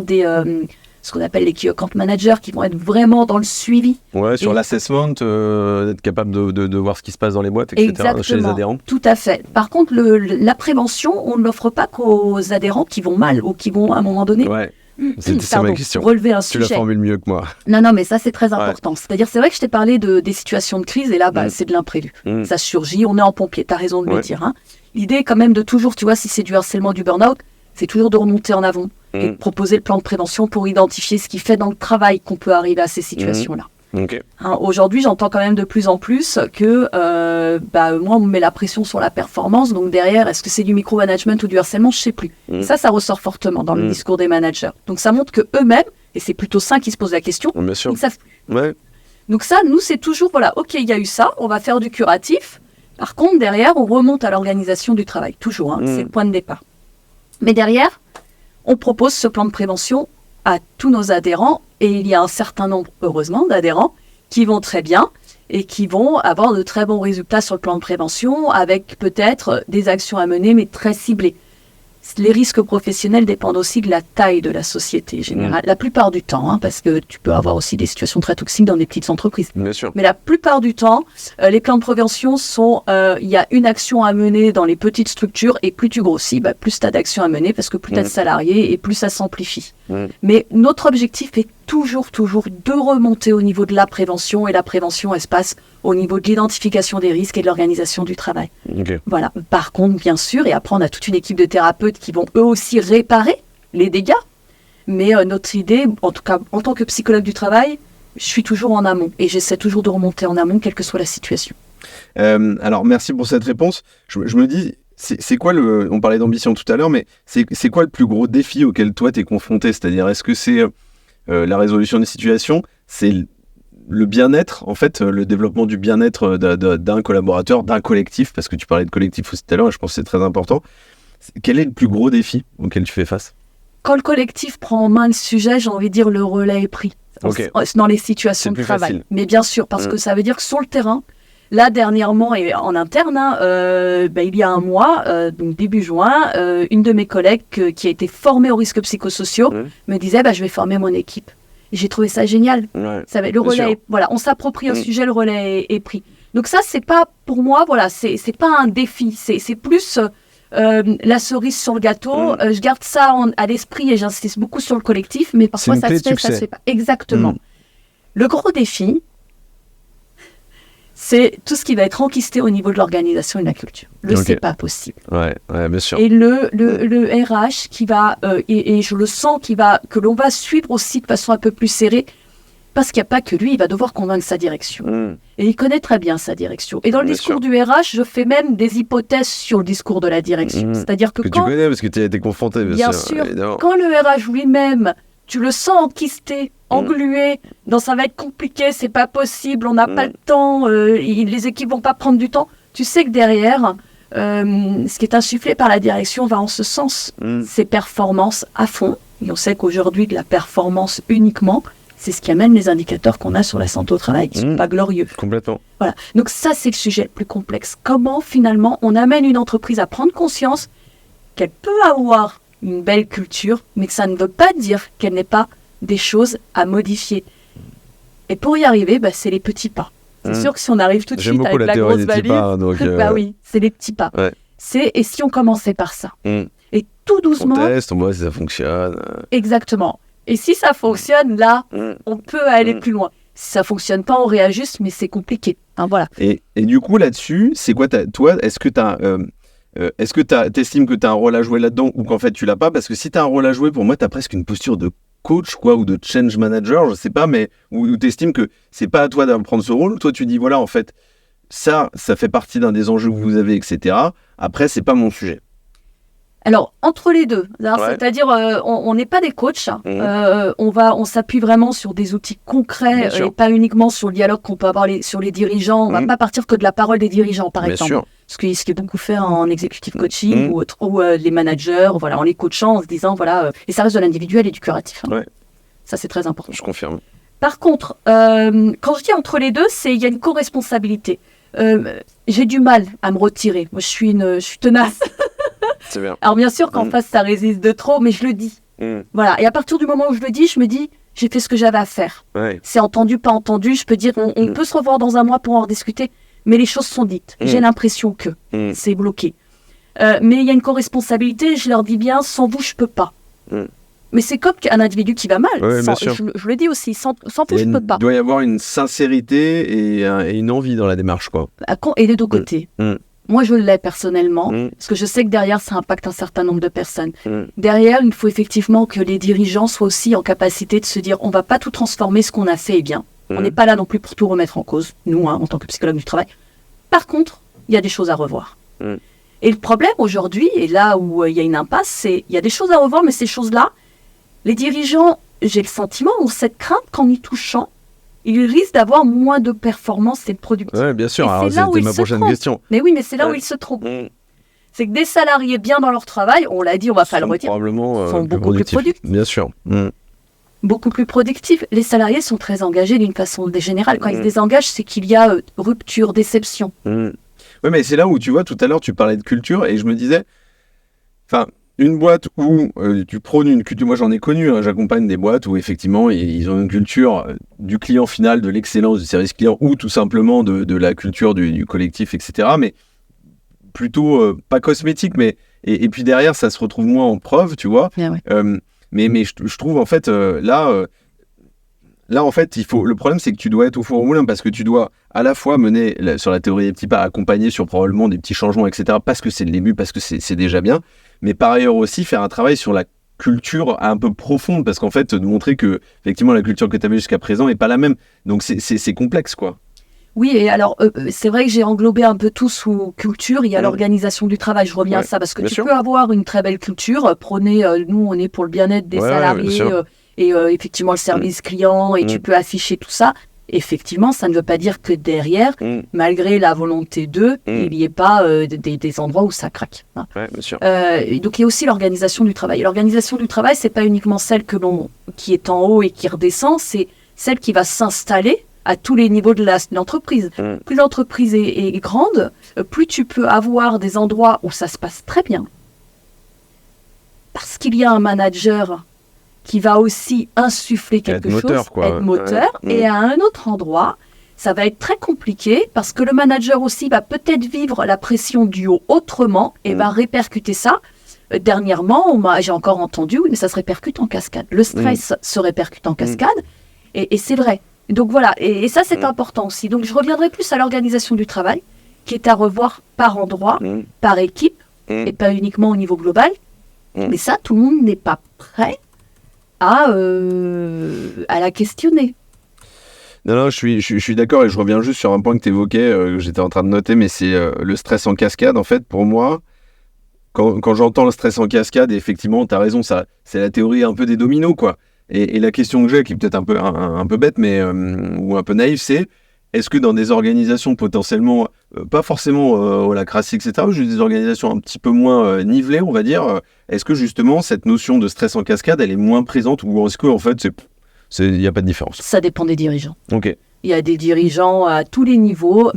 S2: ce qu'on appelle les key account managers, qui vont être vraiment dans le suivi.
S1: Sur l'assessment, d'être capable de voir ce qui se passe dans les boîtes, etc.
S2: Exactement,
S1: chez les adhérents.
S2: Tout à fait. Par contre, la prévention, on ne l'offre pas qu'aux adhérents qui vont mal ou qui vont, à un moment donné,
S1: c'est ma question.
S2: Relever un sujet.
S1: Tu la formules mieux que moi.
S2: Non, mais ça, c'est très important. C'est-à-dire, c'est vrai que je t'ai parlé des situations de crise, et là, c'est de l'imprévu. Ça surgit, on est en pompier, tu as raison de le dire. L'idée, quand même, de toujours, tu vois, si c'est du harcèlement, du burn-out, c'est toujours de remonter en avant et de proposer le plan de prévention pour identifier ce qui fait dans le travail qu'on peut arriver à ces situations-là. Aujourd'hui, j'entends quand même de plus en plus que moi, on me met la pression sur la performance, donc derrière, est-ce que c'est du micromanagement ou du harcèlement, je ne sais plus. Ça ressort fortement dans le discours des managers. Donc ça montre qu'eux-mêmes, et c'est plutôt sain qu'ils se posent la question, ils ne savent plus. Donc ça, nous, c'est toujours, ok, il y a eu ça, on va faire du curatif. Par contre, derrière, on remonte à l'organisation du travail, toujours, c'est le point de départ. Mais derrière, on propose ce plan de prévention à tous nos adhérents et il y a un certain nombre, heureusement, d'adhérents qui vont très bien et qui vont avoir de très bons résultats sur le plan de prévention avec peut-être des actions à mener mais très ciblées. Les risques professionnels dépendent aussi de la taille de la société générale, la plupart du temps, parce que tu peux avoir aussi des situations très toxiques dans des petites entreprises.
S1: Bien sûr.
S2: Mais la plupart du temps, les plans de prévention sont, il y a une action à mener dans les petites structures et plus tu grossis, plus tu as d'actions à mener parce que plus tu as de salariés et plus ça s'amplifie. Mais notre objectif est toujours de remonter au niveau de la prévention et la prévention, elle se passe au niveau de l'identification des risques et de l'organisation du travail. Voilà. Par contre, bien sûr, et après on a toute une équipe de thérapeutes qui vont eux aussi réparer les dégâts. Mais notre idée, en tout cas en tant que psychologue du travail, je suis toujours en amont et j'essaie toujours de remonter en amont, quelle que soit la situation.
S1: Alors merci pour cette réponse. Je me dis, c'est quoi on parlait d'ambition tout à l'heure, mais c'est quoi le plus gros défi auquel toi t'es confronté? C'est-à-dire, est-ce que c'est la résolution des situations, c'est le bien-être, en fait, le développement du bien-être d'un collaborateur, d'un collectif, parce que tu parlais de collectif aussi tout à l'heure, et je pense que c'est très important. Quel est le plus gros défi auquel tu fais face?
S2: Quand le collectif prend en main le sujet, j'ai envie de dire le relais est pris dans les situations de travail.
S1: Facile.
S2: Mais bien sûr, parce que ça veut dire que sur le terrain, là dernièrement et en interne, il y a un mois, donc début juin, une de mes collègues qui a été formée aux risques psychosociaux me disait je vais former mon équipe. Et j'ai trouvé ça génial. Le relais, on s'approprie un sujet, le relais est pris. Donc ça, c'est pas pour moi, c'est pas un défi, c'est plus la cerise sur le gâteau. Je garde ça à l'esprit et j'insiste beaucoup sur le collectif, mais parfois ça se fait, ça se fait pas. Exactement. Le gros défi, c'est tout ce qui va être enquisté au niveau de l'organisation et de la culture. C'est pas possible.
S1: Bien sûr.
S2: Et le RH qui va, et je le sens, que l'on va suivre aussi de façon un peu plus serrée, parce qu'il n'y a pas que lui, il va devoir convaincre sa direction. Et il connaît très bien sa direction. Et dans le discours du RH, je fais même des hypothèses sur le discours de la direction. C'est-à-dire que
S1: tu connais, parce que tu as été confronté,
S2: bien sûr. Quand le RH lui-même, tu le sens enquisté, englué, ça va être compliqué, c'est pas possible, on n'a pas le temps, les équipes vont pas prendre du temps. Tu sais que derrière, ce qui est insufflé par la direction va en ce sens. C'est performance à fond. Et on sait qu'aujourd'hui, de la performance uniquement, c'est ce qui amène les indicateurs qu'on a sur la santé au travail, qui ne sont pas glorieux.
S1: Complètement.
S2: Voilà. Donc ça, c'est le sujet le plus complexe. Comment, finalement, on amène une entreprise à prendre conscience qu'elle peut avoir une belle culture, mais que ça ne veut pas dire qu'elle n'ait pas des choses à modifier. Et pour y arriver, c'est les petits pas. C'est sûr que si on arrive tout de suite avec la grosse valise, oui, c'est les petits pas. Et si on commençait par ça, et tout doucement...
S1: On teste, on voit si ça fonctionne.
S2: Exactement. Et si ça fonctionne, là, on peut aller plus loin. Si ça fonctionne pas, on réajuste, mais c'est compliqué. Hein, voilà.
S1: Et du coup, là-dessus, c'est quoi toi, est-ce que t'estimes que tu as un rôle à jouer là-dedans ou qu'en fait tu l'as pas? Parce que si tu as un rôle à jouer, pour moi, tu as presque une posture de coach ou de change manager, je sais pas, mais où tu estimes que c'est pas à toi d'apprendre ce rôle. Toi, tu dis, voilà, en fait, ça fait partie d'un des enjeux que vous avez, etc. Après, c'est pas mon sujet.
S2: Alors, entre les deux, c'est-à-dire, on n'est pas des coachs, on s'appuie vraiment sur des outils concrets et pas uniquement sur le dialogue qu'on peut avoir sur les dirigeants. On va pas partir que de la parole des dirigeants, par exemple. Ce qui est beaucoup fait en executive coaching ou les managers, voilà, en les coachant, en se disant, voilà, et ça reste de l'individuel et du curatif. Hein. Ouais. Ça, c'est très important.
S1: Je confirme.
S2: Par contre, quand je dis entre les deux, il y a une co-responsabilité. J'ai du mal à me retirer. Moi, je suis tenace.
S1: C'est bien.
S2: Alors bien sûr qu'en face ça résiste de trop, mais je le dis. Voilà. Et à partir du moment où je le dis, je me dis j'ai fait ce que j'avais à faire. Ouais. C'est entendu, pas entendu. Je peux dire on peut se revoir dans un mois pour en rediscuter, mais les choses sont dites. J'ai l'impression que c'est bloqué. Mais il y a une co-responsabilité. Je leur dis bien sans vous je peux pas. Mais c'est comme un individu qui va mal.
S1: Ouais,
S2: je le dis aussi, sans vous je peux pas.
S1: Il doit y avoir une sincérité et une envie dans la démarche, quoi.
S2: Et des deux côtés. Moi, je l'ai personnellement, parce que je sais que derrière, ça impacte un certain nombre de personnes. Derrière, il faut effectivement que les dirigeants soient aussi en capacité de se dire, on va pas tout transformer, ce qu'on a fait est bien. On n'est pas là non plus pour tout remettre en cause, nous, en tant que psychologue du travail. Par contre, il y a des choses à revoir. Et le problème aujourd'hui, et là où il y a une impasse, c'est il y a des choses à revoir, mais ces choses-là, les dirigeants, j'ai le sentiment, ont cette crainte qu'en y touchant, ils risquent d'avoir moins de performance et de productivité.
S1: Oui, bien sûr. Alors, c'était ma prochaine question.
S2: Mais oui, mais c'est là où ils se trompent. C'est que des salariés bien dans leur travail, on l'a dit, on ne va pas le redire, sont beaucoup plus productifs.
S1: Bien sûr.
S2: Beaucoup plus productifs. Les salariés sont très engagés d'une façon générale. Quand ils se désengagent, c'est qu'il y a rupture, déception.
S1: Oui, mais c'est là où, tu vois, tout à l'heure, tu parlais de culture et je me disais... Enfin, une boîte où tu prônes une culture, moi j'en ai connu, j'accompagne des boîtes où effectivement ils ont une culture du client final, de l'excellence du service client ou tout simplement de la culture du collectif, etc. Mais plutôt pas cosmétique, mais et puis derrière ça se retrouve moins en preuve, tu vois.
S2: Yeah, ouais.
S1: Mais je trouve en fait là en fait le problème c'est que tu dois être au four au moulin parce que tu dois à la fois mener sur la théorie des petits pas, accompagner sur probablement des petits changements, etc. Parce que c'est le début, parce que c'est déjà bien. Mais par ailleurs aussi faire un travail sur la culture un peu profonde, parce qu'en fait, de montrer que effectivement la culture que tu avais jusqu'à présent n'est pas la même. Donc c'est complexe, quoi.
S2: Oui, et alors c'est vrai que j'ai englobé un peu tout sous culture. Il y a l'organisation du travail, je reviens à ça, parce que tu peux avoir une très belle culture, prôner, nous on est pour le bien-être des salariés et effectivement le service client, et tu peux afficher tout ça. Effectivement, ça ne veut pas dire que derrière, malgré la volonté d'eux, il n'y ait pas des endroits où ça craque. Hein.
S1: Ouais, bien sûr.
S2: Donc il y a aussi l'organisation du travail. Et l'organisation du travail, c'est pas uniquement celle qui est en haut et qui redescend, c'est celle qui va s'installer à tous les niveaux de l'entreprise. Plus l'entreprise est grande, plus tu peux avoir des endroits où ça se passe très bien. Parce qu'il y a un manager qui va aussi insuffler quelque chose, être moteur, et à un autre endroit, ça va être très compliqué parce que le manager aussi va peut-être vivre la pression du haut autrement et va répercuter ça. Dernièrement, j'ai encore entendu, oui, mais ça se répercute en cascade. Le stress se répercute en cascade, et c'est vrai. Donc voilà, et ça c'est important aussi. Donc je reviendrai plus à l'organisation du travail, qui est à revoir par endroit, par équipe, et pas uniquement au niveau global. Mais ça, tout le monde n'est pas prêt à la questionner.
S1: Non, je suis d'accord et je reviens juste sur un point que tu évoquais, que j'étais en train de noter, mais c'est le stress en cascade. En fait, pour moi, quand j'entends le stress en cascade, effectivement, tu as raison, ça, c'est la théorie un peu des dominos, quoi. Et la question que j'ai, qui est peut-être un peu bête, mais ou un peu naïve, c'est est-ce que dans des organisations potentiellement, pas forcément holacratie, etc., juste des organisations un petit peu moins nivelées, on va dire, est-ce que justement cette notion de stress en cascade, elle est moins présente ou est-ce qu'en fait, il n'y a pas de différence? Ça
S2: dépend des dirigeants.
S1: Ok.
S2: Il y a des dirigeants à tous les niveaux,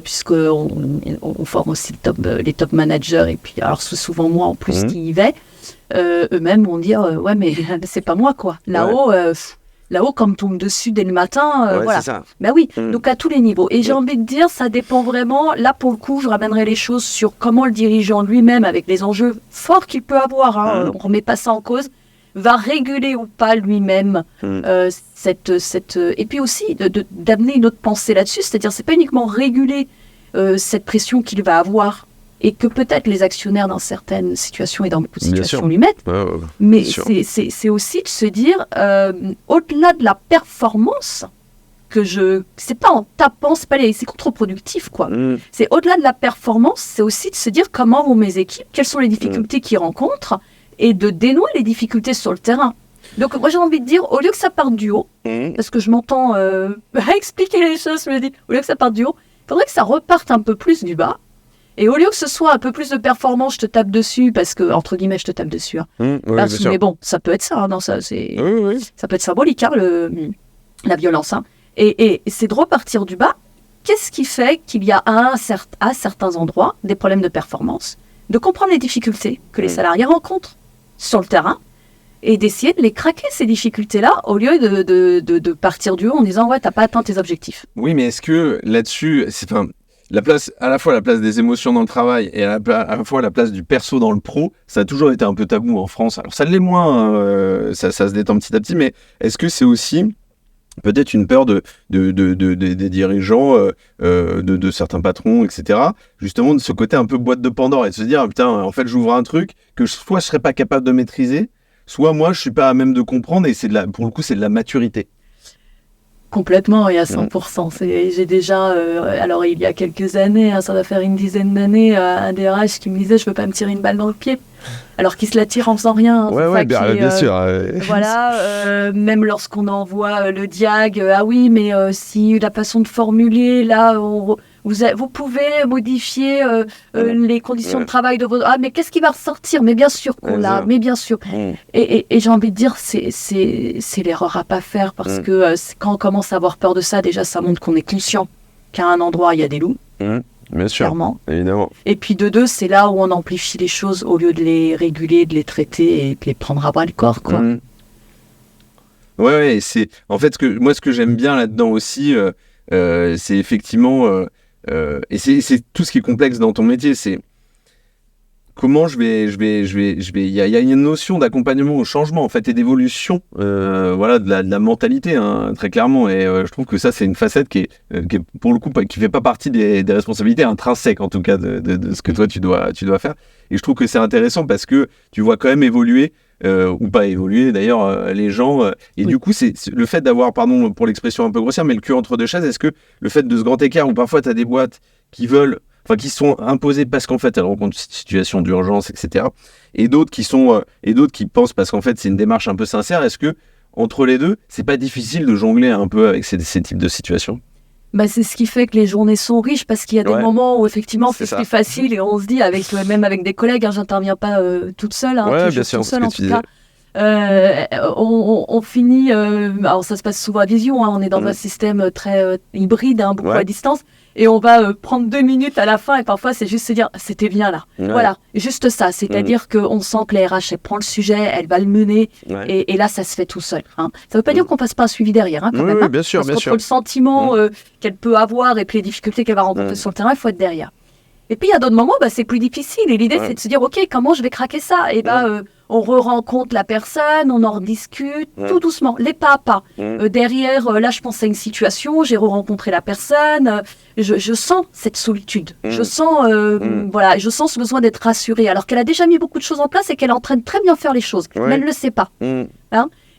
S2: puisqu'on forme aussi les top managers, et puis alors c'est souvent moi en plus qui y vais. Eux-mêmes vont dire ouais mais c'est pas moi quoi. Là-haut quand on tombe dessus dès le matin, voilà. C'est ça. Ben oui, donc à tous les niveaux. Et j'ai envie de dire ça dépend vraiment. Là pour le coup, je ramènerai les choses sur comment le dirigeant lui-même, avec les enjeux forts qu'il peut avoir. On remet pas ça en cause. va réguler ou pas lui-même et puis aussi d'amener une autre pensée là-dessus, c'est-à-dire c'est pas uniquement réguler cette pression qu'il va avoir et que peut-être les actionnaires dans certaines situations et dans beaucoup de situations lui mettent, mais c'est aussi de se dire au-delà de la performance c'est pas en tapant, c'est contre-productif quoi. C'est au-delà de la performance, c'est aussi de se dire comment vont mes équipes, quelles sont les difficultés qu'ils rencontrent et de dénouer les difficultés sur le terrain. Donc moi j'ai envie de dire, au lieu que ça parte du haut, parce que je m'entends expliquer les choses, je me dis, au lieu que ça parte du haut, il faudrait que ça reparte un peu plus du bas. Et au lieu que ce soit un peu plus de performance, je te tape dessus, parce que, entre guillemets, je te tape dessus. Mais bon, ça peut être ça, ça peut être symbolique, la violence. Et c'est de repartir du bas. Qu'est-ce qui fait qu'il y a à certains endroits des problèmes de performance, de comprendre les difficultés que les salariés rencontrent sur le terrain et d'essayer de les craquer, ces difficultés-là, au lieu de partir du haut en disant « ouais, t'as pas atteint tes objectifs ».
S1: Oui, mais est-ce que là-dessus, à la fois la place des émotions dans le travail et à la fois la place du perso dans le pro, ça a toujours été un peu tabou en France. Alors ça l'est moins, ça se détend petit à petit, mais est-ce que c'est aussi peut-être une peur des dirigeants, de certains patrons, etc. Justement, de ce côté un peu boîte de Pandore et de se dire, putain, en fait, j'ouvre un truc que soit je serais pas capable de maîtriser, soit moi, je suis pas à même de comprendre et pour le coup, c'est de la maturité.
S2: Complètement, et à 100%. J'ai déjà, alors il y a quelques années, ça va faire une dizaine d'années, un DRH qui me disait, je veux pas me tirer une balle dans le pied. Alors qu'il se la tire en faisant rien.
S1: Bien sûr.
S2: Voilà, même lorsqu'on envoie le diag, ah oui, mais si la façon de formuler, là, vous pouvez modifier les conditions de travail de votre... Ah, mais qu'est-ce qui va ressortir ? Mais bien sûr qu'on l'a, mais bien sûr. Et j'ai envie de dire, c'est l'erreur à pas faire, parce que quand on commence à avoir peur de ça, déjà, ça montre qu'on est conscient qu'à un endroit, il y a des loups.
S1: Bien sûr, clairement. Évidemment.
S2: Et puis de deux, c'est là où on amplifie les choses au lieu de les réguler, de les traiter et de les prendre à bras le corps, quoi.
S1: Ouais, c'est en fait ce que j'aime bien là-dedans aussi, c'est effectivement et c'est tout ce qui est complexe dans ton métier, c'est comment il y a une notion d'accompagnement au changement en fait et d'évolution, de la mentalité, très clairement. Et je trouve que ça c'est une facette qui est pour le coup qui fait pas partie des responsabilités intrinsèques en tout cas de ce que toi tu dois faire. Et je trouve que c'est intéressant parce que tu vois quand même évoluer ou pas évoluer d'ailleurs les gens. Et du coup c'est le fait d'avoir, pardon pour l'expression un peu grossière, mais le cul entre deux chaises. Est-ce que le fait de ce grand écart où parfois tu as des boîtes qui sont imposées parce qu'en fait elles rencontrent une situation d'urgence, etc. Et d'autres qui pensent parce qu'en fait c'est une démarche un peu sincère. Est-ce que entre les deux, c'est pas difficile de jongler un peu avec ces types de situations ?
S2: C'est ce qui fait que les journées sont riches, parce qu'il y a des moments où effectivement c'est plus facile et on se dit même avec des collègues, j'interviens pas toute seule,
S1: bien sûr,
S2: toute seule en tout cas. On finit, alors ça se passe souvent à visio, on est dans un système très hybride, beaucoup à distance, et on va prendre 2 minutes à la fin, et parfois c'est juste se dire c'était bien là, voilà, juste ça, c'est-à-dire qu'on sent que la RH elle prend le sujet, elle va le mener, et là ça se fait tout seul. Ça veut pas dire qu'on passe pas un suivi derrière, quand même,
S1: bien sûr,
S2: parce qu'entre le sentiment qu'elle peut avoir et puis les difficultés qu'elle va rencontrer sur le terrain, il faut être derrière. Et puis il y a d'autres moments, c'est plus difficile, et l'idée c'est de se dire ok, comment je vais craquer ça, et on re-rencontre la personne, on en rediscute, tout doucement, les pas à pas. Derrière, là, je pense à une situation, j'ai re-rencontré la personne, je sens cette solitude, je sens ce besoin d'être rassurée, alors qu'elle a déjà mis beaucoup de choses en place et qu'elle est en train de très bien faire les choses, mais elle ne le sait pas.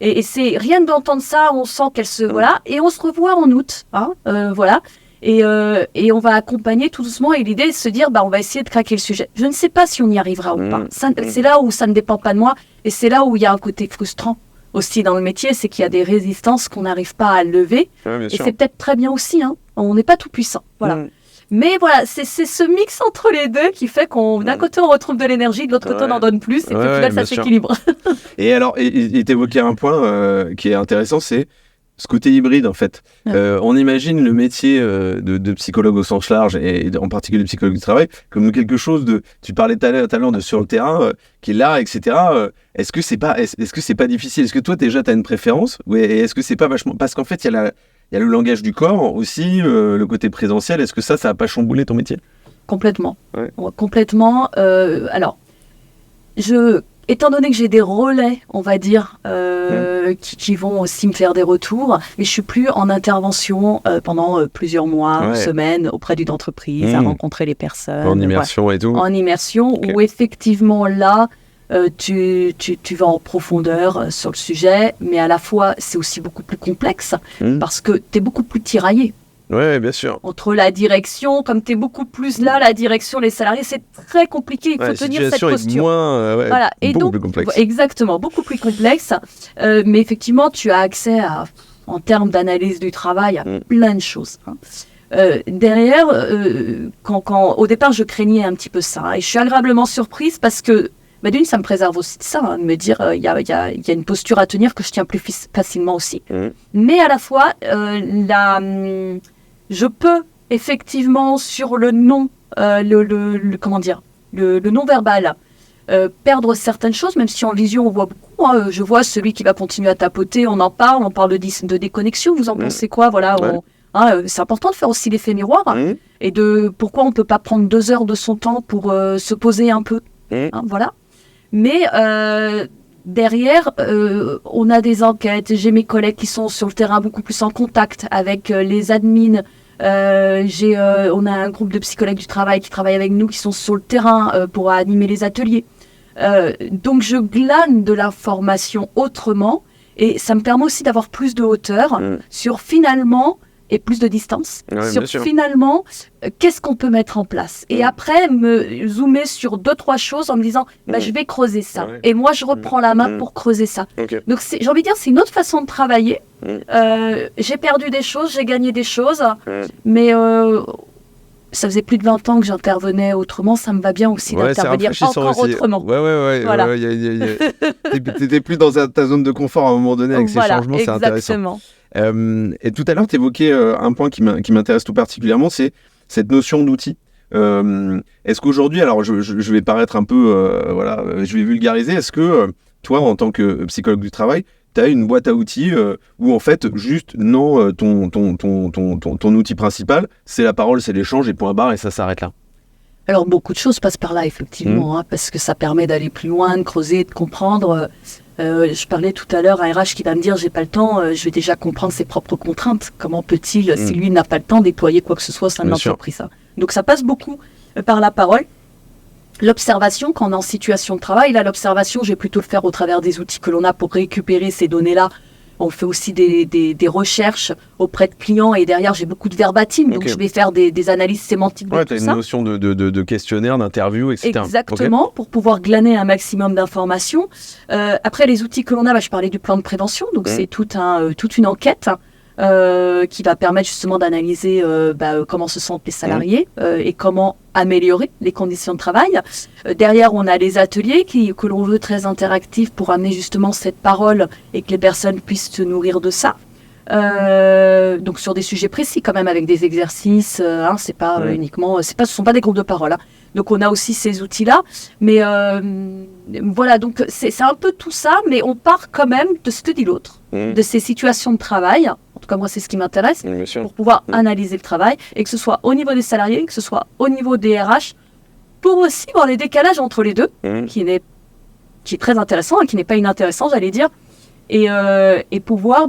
S2: Et c'est rien d'entendre ça, on sent qu'elle se... Voilà, et on se revoit en août, voilà. Et on va accompagner tout doucement, et l'idée est de se dire on va essayer de craquer le sujet. Je ne sais pas si on y arrivera ou pas. C'est là où ça ne dépend pas de moi, et c'est là où il y a un côté frustrant aussi dans le métier, c'est qu'il y a des résistances qu'on n'arrive pas à lever, et c'est peut-être très bien aussi, on n'est pas tout puissant, voilà. Mais voilà, c'est ce mix entre les deux qui fait qu'on d'un côté on retrouve de l'énergie, de l'autre côté on en donne plus, et puis là ça s'équilibre.
S1: Et alors, et t'évoquais un point qui est intéressant, c'est ce côté hybride en fait. On imagine le métier de psychologue au sens large, et en particulier psychologue du travail, comme quelque chose de... Tu parlais tout à l'heure de sur le terrain, qui est là, etc. Est-ce que c'est pas difficile ? Est-ce que toi déjà tu as une préférence ? Et est-ce que c'est pas vachement... Parce qu'en fait il y a le langage du corps aussi, le côté présentiel. Est-ce que ça a pas chamboulé ton métier ?
S2: Complètement. Complètement. Alors, étant donné que j'ai des relais, on va dire, qui vont aussi me faire des retours, mais je suis plus en intervention pendant plusieurs mois, semaines, auprès d'une entreprise, à rencontrer les personnes.
S1: En immersion et tout.
S2: En immersion, où effectivement là, tu vas en profondeur sur le sujet, mais à la fois, c'est aussi beaucoup plus complexe, parce que tu es beaucoup plus tiraillé.
S1: Oui, bien sûr.
S2: Entre la direction, comme tu es beaucoup plus là, la direction, les salariés, c'est très compliqué. Il faut tenir cette posture.
S1: Voilà. Et beaucoup plus complexe.
S2: Exactement, beaucoup plus complexe. Mais effectivement, tu as accès en termes d'analyse du travail, à plein de choses. Derrière, au départ, je craignais un petit peu ça. Et je suis agréablement surprise parce que, d'une, ça me préserve aussi de ça, de me dire il y a une posture à tenir que je tiens plus facilement aussi. Mais à la fois, je peux effectivement sur le non, le non-verbal, perdre certaines choses, même si en visio on voit beaucoup. Je vois celui qui va continuer à tapoter, on parle de déconnexion. Vous en pensez quoi? Voilà. C'est important de faire aussi l'effet miroir et de pourquoi on peut pas prendre 2 heures de son temps pour se poser un peu. Voilà. Mais derrière, on a des enquêtes. J'ai mes collègues qui sont sur le terrain beaucoup plus en contact avec les admins. On a un groupe de psychologues du travail qui travaillent avec nous, qui sont sur le terrain pour animer les ateliers. Donc je glane de l'information autrement et ça me permet aussi d'avoir plus de hauteur sur finalement et plus de distance sur finalement qu'est-ce qu'on peut mettre en place. Et après, me zoomer sur 2-3 choses en me disant je vais creuser ça. Et moi, je reprends la main pour creuser ça. Donc, j'ai envie de dire, c'est une autre façon de travailler. J'ai perdu des choses, j'ai gagné des choses, mais ça faisait plus de 20 ans que j'intervenais autrement, ça me va bien aussi d'intervenir encore autrement.
S1: Voilà. T'étais plus dans ta zone de confort à un moment donné avec ces changements, c'est intéressant. Et tout à l'heure, tu évoquais un point qui m'intéresse tout particulièrement, c'est cette notion d'outil. Est-ce qu'aujourd'hui, alors je vais paraître un peu, je vais vulgariser, est-ce que toi, en tant que psychologue du travail, tu as une boîte à outils où en fait, juste, non, ton outil principal, c'est la parole, c'est l'échange et point barre et ça s'arrête là?
S2: Alors, beaucoup de choses passent par là, effectivement, parce que ça permet d'aller plus loin, de creuser, de comprendre. Je parlais tout à l'heure à RH qui va me dire j'ai pas le temps, je vais déjà comprendre ses propres contraintes. Comment peut-il, si lui n'a pas le temps, déployer quoi que ce soit au sein de l'entreprise? Donc ça passe beaucoup par la parole. L'observation, quand on est en situation de travail, là l'observation, je vais plutôt le faire au travers des outils que l'on a pour récupérer ces données-là. On fait aussi des recherches auprès de clients et derrière j'ai beaucoup de verbatim, donc je vais faire des analyses sémantiques de tout ça.
S1: Tu as une notion de questionnaire, d'interview, etc.
S2: Exactement, pour pouvoir glaner un maximum d'informations. Après les outils que l'on a, je parlais du plan de prévention, donc c'est toute une enquête qui va permettre justement d'analyser comment se sentent les salariés et comment améliorer les conditions de travail. Derrière, on a les ateliers que l'on veut très interactifs pour amener justement cette parole et que les personnes puissent se nourrir de ça. Donc sur des sujets précis quand même avec des exercices, c'est pas uniquement, ce sont pas des groupes de parole. Donc on a aussi ces outils-là, mais voilà, donc c'est un peu tout ça, mais on part quand même de ce que dit l'autre, de ces situations de travail. En tout cas, moi, c'est ce qui m'intéresse, pour pouvoir analyser le travail, et que ce soit au niveau des salariés, que ce soit au niveau des RH, pour aussi voir les décalages entre les deux, qui est très intéressant et qui n'est pas inintéressant, j'allais dire, et pouvoir,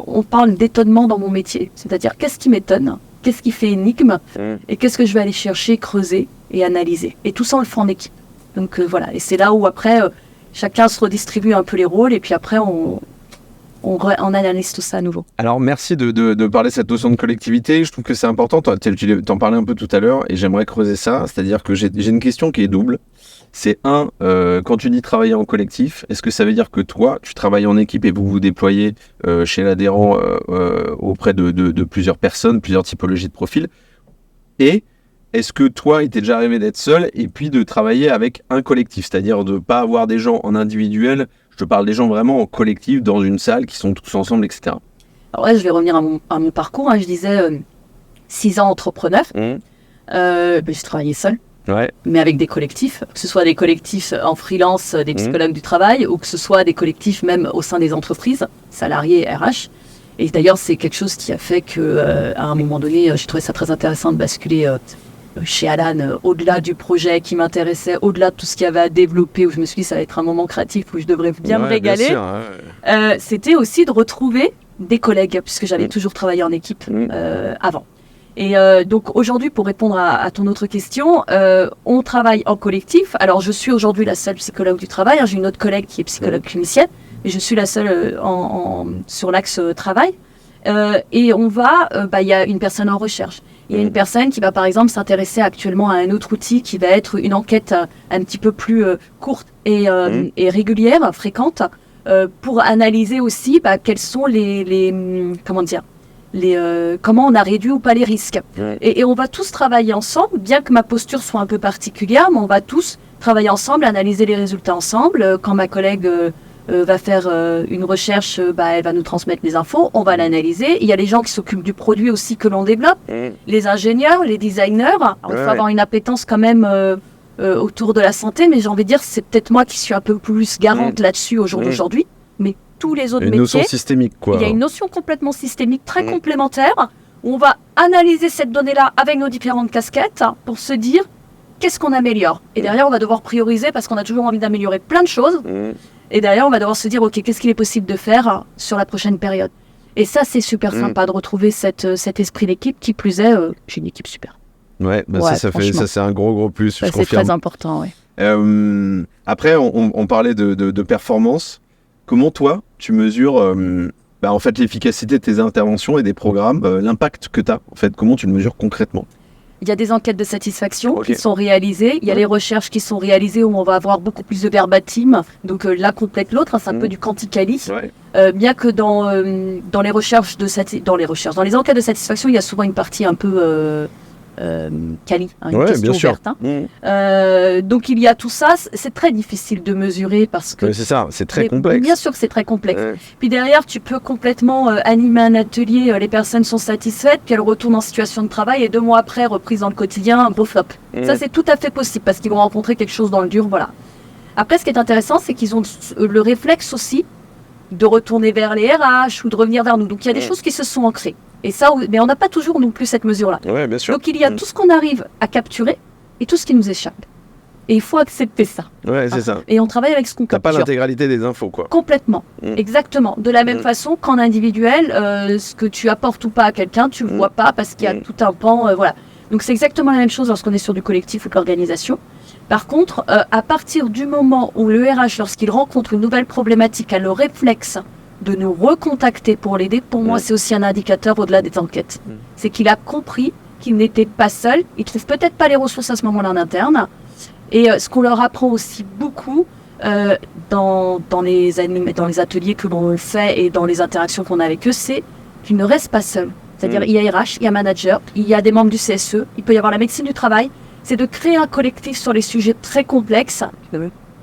S2: on parle d'étonnement dans mon métier, c'est-à-dire qu'est-ce qui m'étonne, qu'est-ce qui fait énigme, et qu'est-ce que je vais aller chercher, creuser et analyser. Et tout ça, on le fait en équipe. Donc voilà, et c'est là où après, chacun se redistribue un peu les rôles, et puis après, on analyse tout ça à nouveau.
S1: Alors, merci de parler de cette notion de collectivité. Je trouve que c'est important. Tu t'en parlais un peu tout à l'heure et j'aimerais creuser ça. C'est-à-dire que j'ai une question qui est double. C'est quand tu dis travailler en collectif, est-ce que ça veut dire que toi, tu travailles en équipe et vous vous déployez chez l'adhérent auprès de plusieurs personnes, plusieurs typologies de profils? Et est-ce que toi, il t'est déjà arrivé d'être seul et puis de travailler avec un collectif? C'est-à-dire de ne pas avoir des gens en individuel. Je te parle des gens vraiment en collectif, dans une salle, qui sont tous ensemble, etc.
S2: Alors là, je vais revenir à mon parcours. Je disais 6 ans entrepreneur. J'ai travaillé seul, mais avec des collectifs. Que ce soit des collectifs en freelance, des psychologues du travail, ou que ce soit des collectifs même au sein des entreprises, salariés, RH. Et d'ailleurs, c'est quelque chose qui a fait qu'à un moment donné, j'ai trouvé ça très intéressant de basculer chez Alan, au-delà du projet qui m'intéressait, au-delà de tout ce qu'il y avait à développer, où je me suis dit ça va être un moment créatif où je devrais bien me régaler,
S1: bien sûr,
S2: c'était aussi de retrouver des collègues, puisque j'avais toujours travaillé en équipe avant. Et donc aujourd'hui, pour répondre à ton autre question, on travaille en collectif. Alors je suis aujourd'hui la seule psychologue du travail, j'ai une autre collègue qui est psychologue clinicienne, mais je suis la seule sur l'axe travail. Et on va, y a une personne en recherche. Il y a une personne qui va par exemple s'intéresser actuellement à un autre outil qui va être une enquête un petit peu plus courte et régulière, fréquente, pour analyser aussi quels sont comment on a réduit ou pas les risques. Et on va tous travailler ensemble, bien que ma posture soit un peu particulière, mais on va tous travailler ensemble, analyser les résultats ensemble. Quand ma collègue va faire une recherche, elle va nous transmettre les infos, on va l'analyser. Il y a les gens qui s'occupent du produit aussi que l'on développe, les ingénieurs, les designers. Alors, il faut avoir une appétence quand même autour de la santé, mais j'ai envie de dire, c'est peut-être moi qui suis un peu plus garante là-dessus au jour d'aujourd'hui, mais tous les autres métiers...
S1: Une notion systémique, quoi.
S2: Il y a une notion complètement systémique, très complémentaire, où on va analyser cette donnée-là avec nos différentes casquettes pour se dire qu'est-ce qu'on améliore. Et derrière, on va devoir prioriser parce qu'on a toujours envie d'améliorer plein de choses. Et derrière, on va devoir se dire, OK, qu'est-ce qu'il est possible de faire sur la prochaine période. Et ça, c'est super sympa de retrouver cet esprit d'équipe. Qui plus est, j'ai une équipe super.
S1: Ouais, ça c'est un gros plus, je
S2: c'est
S1: confirme.
S2: très important, oui.
S1: Après, on parlait de performance. Comment toi, tu mesures en fait, l'efficacité de tes interventions et des programmes, l'impact que tu as, en fait, comment tu le mesures concrètement?
S2: Il y a des enquêtes de satisfaction qui sont réalisées. Il y a les recherches qui sont réalisées où on va avoir beaucoup plus de verbatim. Donc l'un complète l'autre. C'est un peu du quanti-quali. Bien que dans les recherches dans les enquêtes de satisfaction, il y a souvent une partie un peu quali, une question ouverte. Donc il y a tout ça. C'est très difficile de mesurer parce que
S1: c'est ça, c'est très complexe.
S2: Bien sûr que c'est très complexe. Puis derrière, tu peux complètement animer un atelier, les personnes sont satisfaites, puis elles retournent en situation de travail et 2 mois après, reprise dans le quotidien, un beau flop. Ça, c'est tout à fait possible parce qu'ils vont rencontrer quelque chose dans le dur, voilà. Après, ce qui est intéressant, c'est qu'ils ont le réflexe aussi de retourner vers les RH ou de revenir vers nous. Donc il y a des choses qui se sont ancrées. Et ça, mais on n'a pas toujours non plus cette mesure-là.
S1: Bien sûr.
S2: Donc il y a tout ce qu'on arrive à capturer et tout ce qui nous échappe. Et il faut accepter ça.
S1: C'est ça.
S2: Et on travaille avec ce qu'on capture.
S1: T'as pas l'intégralité des infos, quoi.
S2: Complètement. Exactement. De la même façon qu'en individuel, ce que tu apportes ou pas à quelqu'un, tu le vois pas parce qu'il y a tout un pan. Voilà. Donc c'est exactement la même chose lorsqu'on est sur du collectif ou de l'organisation. Par contre, à partir du moment où le RH, lorsqu'il rencontre une nouvelle problématique, a le réflexe de nous recontacter pour l'aider, pour moi, c'est aussi un indicateur au-delà des enquêtes. C'est qu'il a compris qu'il n'était pas seul. Il trouve peut-être pas les ressources à ce moment-là en interne. Et ce qu'on leur apprend aussi beaucoup dans les ateliers que l'on fait et dans les interactions qu'on a avec eux, c'est qu'ils ne restent pas seuls. C'est-à-dire il y a RH, il y a manager, il y a des membres du CSE, il peut y avoir la médecine du travail. C'est de créer un collectif sur les sujets très complexes,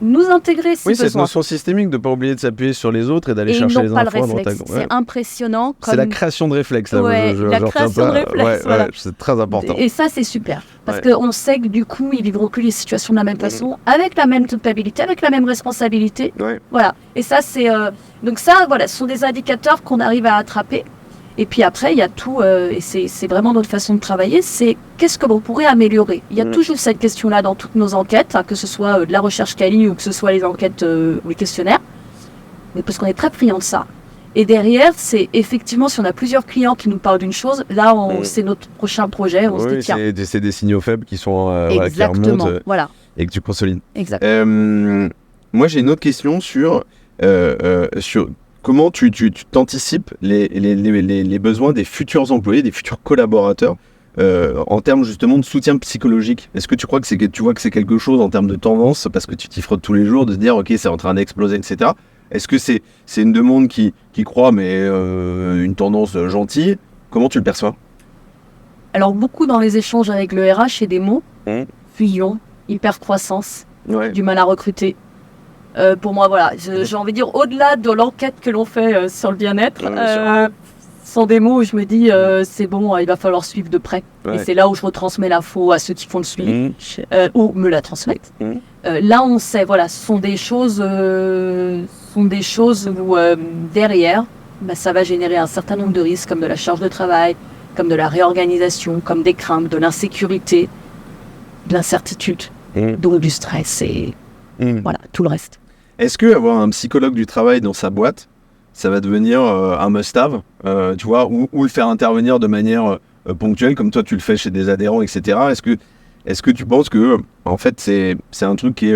S2: nous intégrer si besoin.
S1: Cette notion systémique de ne pas oublier de s'appuyer sur les autres et d'aller chercher les infos à droite à gauche.
S2: C'est impressionnant.
S1: C'est la création de réflexes. Là,
S2: la création de réflexes, voilà.
S1: C'est très important.
S2: Et ça, c'est super. Parce qu'on sait que du coup, ils ne vivront plus les situations de la même façon, avec la même culpabilité, avec la même responsabilité. Voilà. Et ça, c'est... Donc ça, voilà, ce sont des indicateurs qu'on arrive à attraper. Et puis après, il y a tout, et c'est vraiment notre façon de travailler, c'est qu'est-ce que l'on pourrait améliorer. Il y a toujours cette question-là dans toutes nos enquêtes, que ce soit de la recherche quali ou que ce soit les enquêtes ou les questionnaires, mais parce qu'on est très friand de ça. Et derrière, c'est effectivement, si on a plusieurs clients qui nous parlent d'une chose, là, c'est notre prochain projet, on se dit tiens.
S1: C'est des signaux faibles qui sont qui remontent et que tu consolides.
S2: Exactement.
S1: Moi, j'ai une autre question sur comment tu t'anticipes les besoins des futurs employés, des futurs collaborateurs en termes justement de soutien psychologique. Est-ce que tu vois que c'est quelque chose en termes de tendance, parce que tu t'y frottes tous les jours, de se dire ok, c'est en train d'exploser, etc. Est-ce que c'est une demande qui croît, mais une tendance gentille? Comment tu le perçois?
S2: Alors beaucoup dans les échanges avec le RH, c'est des mots fusion, hyper-croissance, du mal à recruter. Pour moi, voilà, j'ai envie de dire, au-delà de l'enquête que l'on fait sur le bien-être, sont des mots où je me dis, c'est bon, il va falloir suivre de près. Et c'est là où je retransmets l'info à ceux qui font le suivi, ou me la transmettent. Là, on sait, voilà, ce sont des choses où derrière, ça va générer un certain nombre de risques, comme de la charge de travail, comme de la réorganisation, comme des craintes, de l'insécurité. de l'incertitude, donc du stress et voilà, tout le reste.
S1: Est-ce que avoir un psychologue du travail dans sa boîte, ça va devenir un must-have, tu vois, ou le faire intervenir de manière ponctuelle, comme toi tu le fais chez des adhérents, etc. Est-ce que tu penses que, en fait, c'est un truc qui est...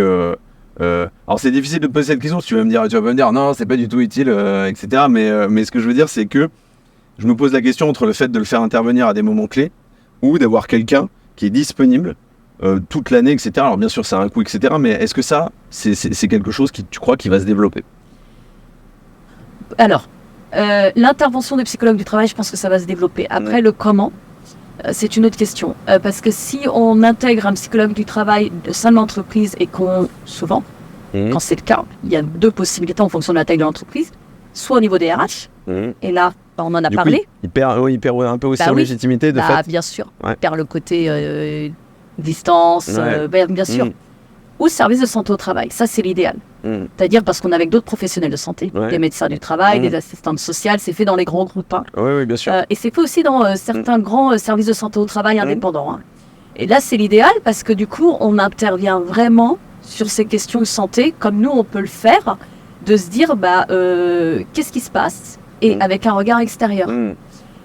S1: alors c'est difficile de te poser cette question, si tu vas me dire non, c'est pas du tout utile, etc. Mais ce que je veux dire, c'est que je me pose la question entre le fait de le faire intervenir à des moments clés ou d'avoir quelqu'un qui est disponible toute l'année, etc. Alors bien sûr, ça a un coût, etc. Mais est-ce que ça, c'est quelque chose qui, tu crois, qui va se développer?
S2: Alors, l'intervention des psychologues du travail, je pense que ça va se développer. Après, le comment, c'est une autre question. Parce que si on intègre un psychologue du travail au sein de l'entreprise et souvent, quand c'est le cas, il y a deux possibilités en fonction de la taille de l'entreprise. Soit au niveau des RH, et là, on en a parlé.
S1: Coup, il perd un peu aussi en légitimité, de fait.
S2: Bien sûr, il perd le côté distance, bien sûr. Ou service de santé au travail, ça c'est l'idéal. C'est-à-dire parce qu'on est avec d'autres professionnels de santé, des médecins du travail, des assistantes sociales, c'est fait dans les grands groupes.
S1: Oui, bien sûr.
S2: Et c'est fait aussi dans certains grands services de santé au travail indépendants. Et là c'est l'idéal parce que du coup on intervient vraiment sur ces questions de santé, comme nous on peut le faire, de se dire qu'est-ce qui se passe, et avec un regard extérieur.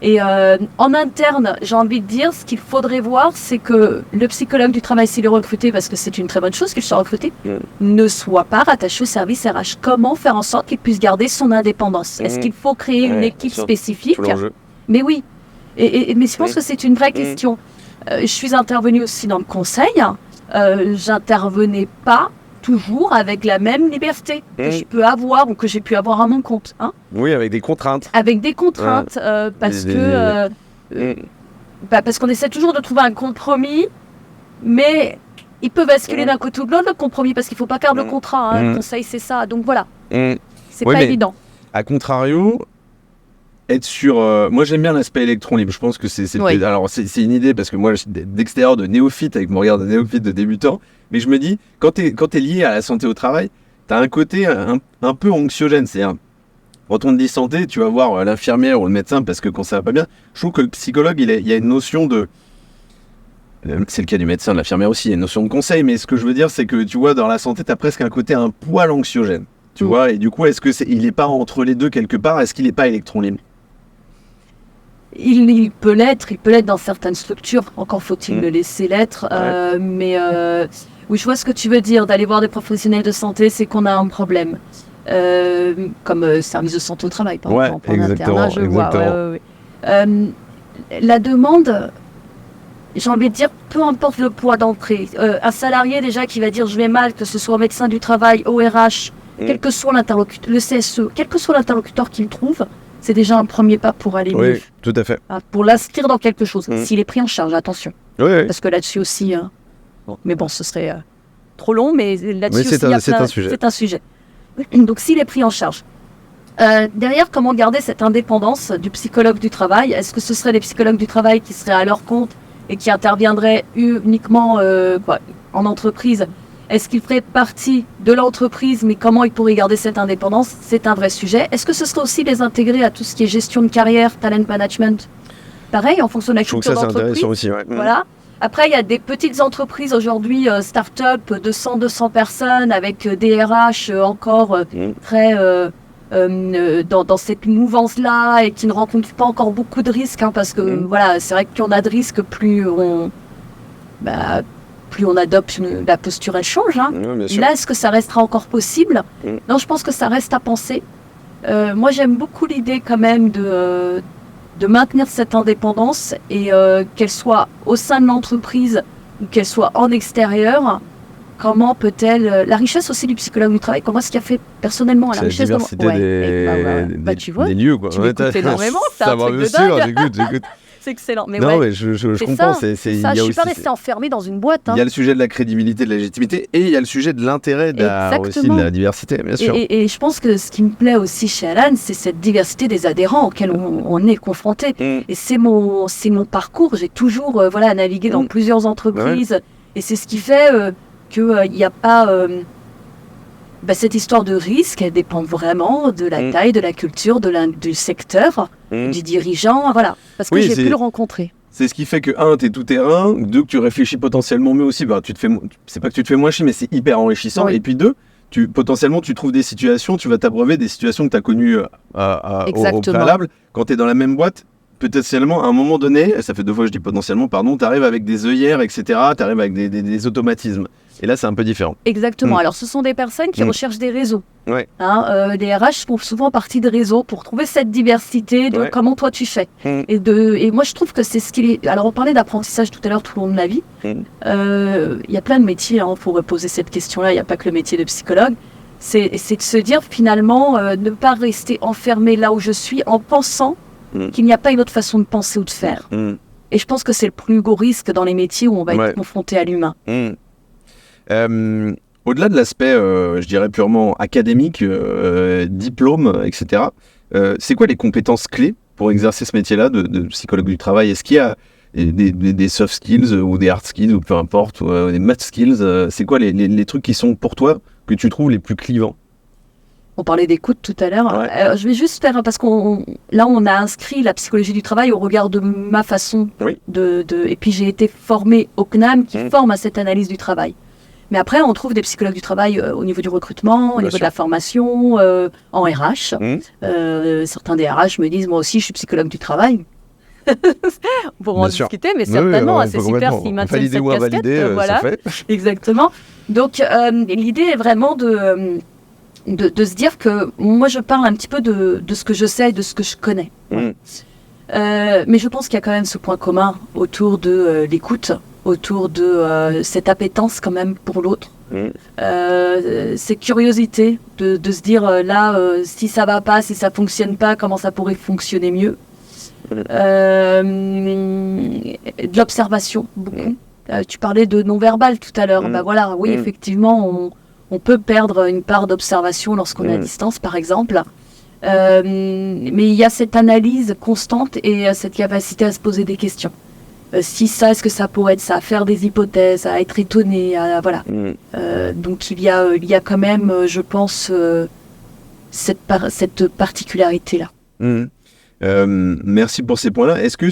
S2: Et en interne, j'ai envie de dire, ce qu'il faudrait voir, c'est que le psychologue du travail, s'il est recruté, parce que c'est une très bonne chose qu'il soit recruté, ne soit pas rattaché au service RH. Comment faire en sorte qu'il puisse garder son indépendance? Est-ce qu'il faut créer une équipe spécifique? Mais oui. Mais je pense que c'est une vraie question. Je suis intervenue aussi dans le conseil. J'intervenais pas toujours avec la même liberté que je peux avoir ou que j'ai pu avoir à mon compte.
S1: Oui, avec des contraintes.
S2: Avec des contraintes, parce qu'on essaie toujours de trouver un compromis, mais il peut basculer d'un côté ou de l'autre le compromis, parce qu'il ne faut pas perdre le contrat. Le conseil, c'est ça. Donc voilà, c'est pas évident.
S1: A contrario, être sur... moi, j'aime bien l'aspect électron libre. Je pense que c'est alors, c'est une idée, parce que moi, d'extérieur, de néophyte, avec mon regard de néophyte, de débutant, mais je me dis, quand t'es lié à la santé au travail, t'as un côté un peu anxiogène. C'est-à-dire, quand on te dit santé, tu vas voir l'infirmière ou le médecin, parce que quand ça va pas bien, je trouve que le psychologue, il y a une notion de... C'est le cas du médecin, de l'infirmière aussi, il y a une notion de conseil, mais ce que je veux dire, c'est que, tu vois, dans la santé, t'as presque un côté un poil anxiogène. Tu vois, et du coup, est-ce que il est pas entre les deux quelque part? Est-ce qu'il est pas électron libre?
S2: Il peut l'être dans certaines structures, encore faut-il le laisser l'être, mais oui, je vois ce que tu veux dire, d'aller voir des professionnels de santé, c'est qu'on a un problème, comme service de santé au travail, par exemple, en internat, je vois. La demande, j'ai envie de dire, peu importe le poids d'entrée, un salarié déjà qui va dire je vais mal, que ce soit médecin du travail, ORH, quel que soit l'interlocuteur, le CSE, quel que soit l'interlocuteur qu'il trouve, c'est déjà un premier pas pour aller mieux.
S1: Oui, tout à fait.
S2: Pour l'inscrire dans quelque chose, s'il est pris en charge, attention. Parce que là-dessus aussi, mais bon, ce serait trop long, mais là-dessus aussi, c'est un sujet. Donc s'il est pris en charge. Derrière, comment garder cette indépendance du psychologue du travail? Est-ce que ce seraient des psychologues du travail qui seraient à leur compte et qui interviendraient uniquement en entreprise? Est-ce qu'ils feraient partie de l'entreprise, mais comment ils pourraient garder cette indépendance? C'est un vrai sujet. Est-ce que ce serait aussi les intégrer à tout ce qui est gestion de carrière, talent management? Pareil, en fonction de la culture d'entreprise. Je trouve que ça, c'est intéressant aussi, Voilà. Après, il y a des petites entreprises aujourd'hui, start-up, de 100-200 personnes, avec des RH encore très dans cette mouvance-là, et qui ne rencontrent pas encore beaucoup de risques, parce que voilà, c'est vrai que plus on a de risques, plus on adopte la posture, elle change. Là, est-ce que ça restera encore possible? Non, je pense que ça reste à penser. Moi, j'aime beaucoup l'idée quand même de maintenir cette indépendance, et qu'elle soit au sein de l'entreprise ou qu'elle soit en extérieur. Comment peut-elle... La richesse aussi du psychologue du travail, comment est-ce qu'il a fait personnellement à la richesse
S1: de
S2: tu vois,
S1: des lieux, quoi.
S2: Tu m'écoutes énormément, c'est un truc de dingue.
S1: J'écoute.
S2: C'est excellent. Mais
S1: non, mais je comprends.
S2: Ça. Je suis pas restée enfermée dans une boîte.
S1: Il y a le sujet de la crédibilité, de la légitimité, et il y a le sujet de l'intérêt aussi de la diversité, bien sûr.
S2: Et je pense que ce qui me plaît aussi chez Alan, c'est cette diversité des adhérents auxquels on est confronté. Et c'est mon parcours. J'ai toujours navigué dans plusieurs entreprises, et c'est ce qui fait qu'il n'y a pas... cette histoire de risque, elle dépend vraiment de la taille, de la culture, du secteur, du dirigeant, voilà. Parce que j'ai pu le rencontrer.
S1: C'est ce qui fait que, un, t'es tout terrain, deux, que tu réfléchis potentiellement mieux aussi. C'est pas que tu te fais moins chier, mais c'est hyper enrichissant. Oui. Et puis deux, potentiellement, tu trouves des situations, tu vas t'abreuver des situations que tu as connues au préalable. Quand tu es dans la même boîte, potentiellement, à un moment donné, ça fait 2 fois que je dis potentiellement, pardon, tu arrives avec des œillères, etc., tu arrives avec des automatismes. Et là, c'est un peu différent.
S2: Exactement. Alors, ce sont des personnes qui recherchent des réseaux.
S1: Ouais.
S2: Les RH font souvent partie de réseaux pour trouver cette diversité de comment toi tu fais. Et moi, je trouve que c'est ce qui est... Alors, on parlait d'apprentissage tout à l'heure tout au long de la vie. Il y a plein de métiers pour poser cette question-là. Il n'y a pas que le métier de psychologue. C'est de se dire, finalement, ne pas rester enfermé là où je suis en pensant qu'il n'y a pas une autre façon de penser ou de faire. Et je pense que c'est le plus gros risque dans les métiers où on va être confronté à l'humain.
S1: Au-delà de l'aspect, je dirais, purement académique, diplôme, etc., c'est quoi les compétences clés pour exercer ce métier-là de psychologue du travail? Est-ce qu'il y a des soft skills ou des hard skills, ou peu importe, ou des math skills? C'est quoi les trucs qui sont pour toi, que tu trouves les plus clivants?
S2: On parlait d'écoute tout à l'heure. Ouais. Je vais juste faire, parce on a inscrit la psychologie du travail au regard de ma façon et puis j'ai été formée au CNAM qui forme à cette analyse du travail. Mais après, on trouve des psychologues du travail au niveau du recrutement, au niveau de la formation, en RH. Certains des RH me disent, moi aussi, je suis psychologue du travail. On pourra en discuter, mais certainement, c'est super s'ils maintiennent cette casquette. Voilà, exactement. Donc, l'idée est vraiment de se dire que moi, je parle un petit peu de ce que je sais et de ce que je connais. Mais je pense qu'il y a quand même ce point commun autour de l'écoute, autour de cette appétence quand même pour l'autre. Cette curiosité de se dire si ça va pas, si ça fonctionne pas, comment ça pourrait fonctionner mieux. De l'observation, beaucoup. Tu parlais de non-verbal tout à l'heure. Oui, effectivement, on peut perdre une part d'observation lorsqu'on est à distance, par exemple. Mais il y a cette analyse constante et cette capacité à se poser des questions. Est-ce que ça pourrait être ça, à faire des hypothèses, à être étonné, voilà. Donc il y a quand même, je pense, cette particularité-là.
S1: Merci pour ces points-là. Est-ce que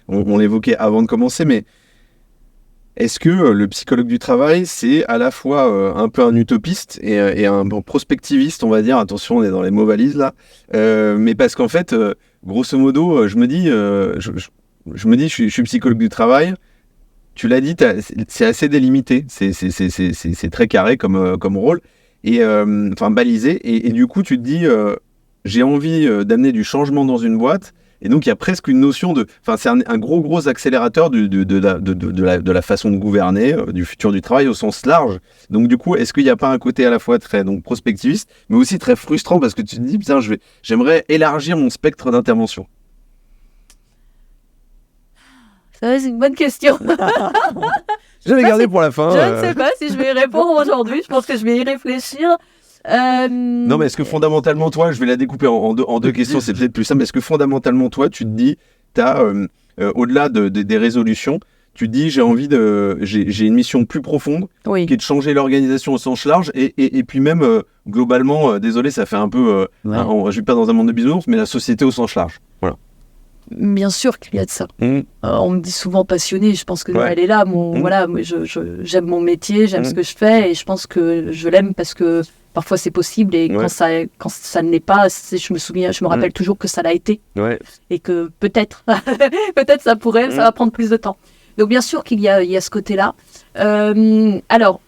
S1: on l'évoquait avant de commencer, mais est-ce que le psychologue du travail, c'est à la fois un peu un utopiste et un prospectiviste, on va dire, attention, on est dans les mots valises là, mais parce qu'en fait, grosso modo, je me dis, je suis psychologue du travail, tu l'as dit, c'est assez délimité, c'est très carré comme rôle, et balisé, et du coup, tu te dis, j'ai envie d'amener du changement dans une boîte. Et donc, il y a presque une notion c'est un gros accélérateur de la façon de gouverner, du futur du travail au sens large. Donc, du coup, est-ce qu'il n'y a pas un côté à la fois très prospectiviste, mais aussi très frustrant parce que tu te dis, putain, j'aimerais élargir mon spectre d'intervention?
S2: Ça, c'est une bonne question.
S1: Je vais garder pour la fin.
S2: Je ne sais pas si je vais y répondre aujourd'hui. Je pense que je vais y réfléchir.
S1: Non, mais est-ce que fondamentalement, toi, je vais la découper en deux questions, c'est peut-être plus simple. Est-ce que fondamentalement, toi, tu te dis, au-delà des résolutions, tu te dis, j'ai une mission plus profonde, qui est de changer l'organisation au sens large, et puis même, globalement, désolé, ça fait un peu, je ne suis pas dans un monde de bisounours, mais la société au sens large. Voilà.
S2: Bien sûr qu'il y a de ça. On me dit souvent passionnée, je pense que elle est là. Voilà, j'aime mon métier, j'aime ce que je fais, et je pense que je l'aime parce que parfois c'est possible, et quand ça ne l'est pas, je me rappelle toujours que ça l'a été, et que peut-être ça va prendre plus de temps. Donc bien sûr qu'il y a ce côté-là. Alors,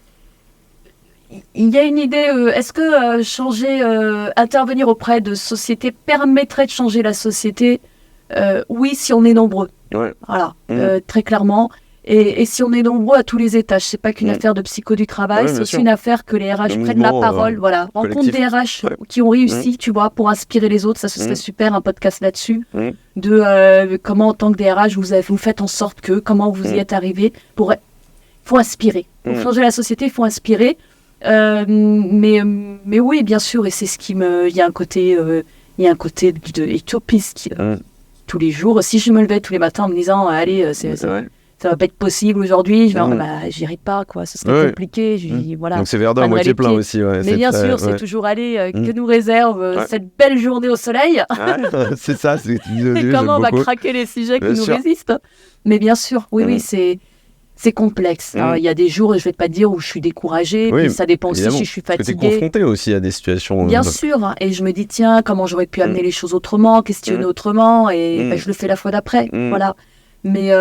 S2: il y a une idée, est-ce que intervenir auprès de sociétés permettrait de changer la société? Oui, si on est nombreux. Voilà, très clairement. Et si on est nombreux à tous les étages, c'est pas qu'une affaire de psycho du travail, c'est aussi une affaire que les RH prennent la parole. Voilà, rencontre des RH qui ont réussi, tu vois, pour inspirer les autres. Ça, ce serait super, un podcast là-dessus. De comment, en tant que DRH, vous faites en sorte que, comment vous y êtes arrivé. Faut inspirer. Pour changer la société, il faut inspirer. Mais oui, bien sûr, et c'est ce qui me. Il y a un côté utopiste tous les jours. Si je me levais tous les matins en me disant, allez, ça va pas être possible aujourd'hui. Je vais j'irai pas, quoi. Ce serait compliqué. Je dis, voilà.
S1: Donc c'est verre d'or à moitié plein aussi.
S2: Mais bien sûr, c'est toujours aller que nous réserve cette belle journée au soleil.
S1: C'est ça.
S2: Et comment on va craquer les sujets qui nous résistent. Mais bien sûr, oui, c'est complexe. Il y a des jours, je vais pas te dire, où je suis découragée. Puis ça dépend aussi si je suis fatiguée.
S1: Parce que tu es confrontée aussi à des situations.
S2: Bien sûr. Et je me dis, tiens, comment j'aurais pu amener les choses autrement, questionner autrement. Et je le fais la fois d'après. Voilà. Mais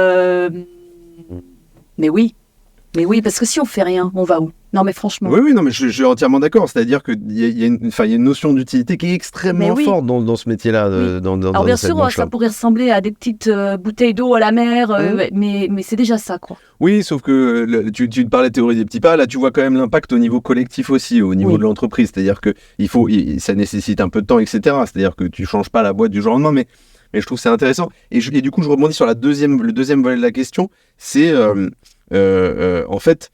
S2: oui. Mais oui, parce que si on fait rien, on va où? Non, mais franchement.
S1: Oui, non, mais je suis entièrement d'accord. C'est-à-dire qu'il y a une notion d'utilité qui est extrêmement forte dans ce métier-là.
S2: Alors, bien sûr, ça pourrait ressembler à des petites bouteilles d'eau à la mer, mais c'est déjà ça, quoi.
S1: Oui, sauf que tu te parlais de théorie des petits pas. Là, tu vois quand même l'impact au niveau collectif aussi, au niveau de l'entreprise. C'est-à-dire que ça nécessite un peu de temps, etc. C'est-à-dire que tu changes pas la boîte du jour au lendemain, mais je trouve que c'est intéressant. Et du coup, je rebondis sur le deuxième volet de la question. C'est en fait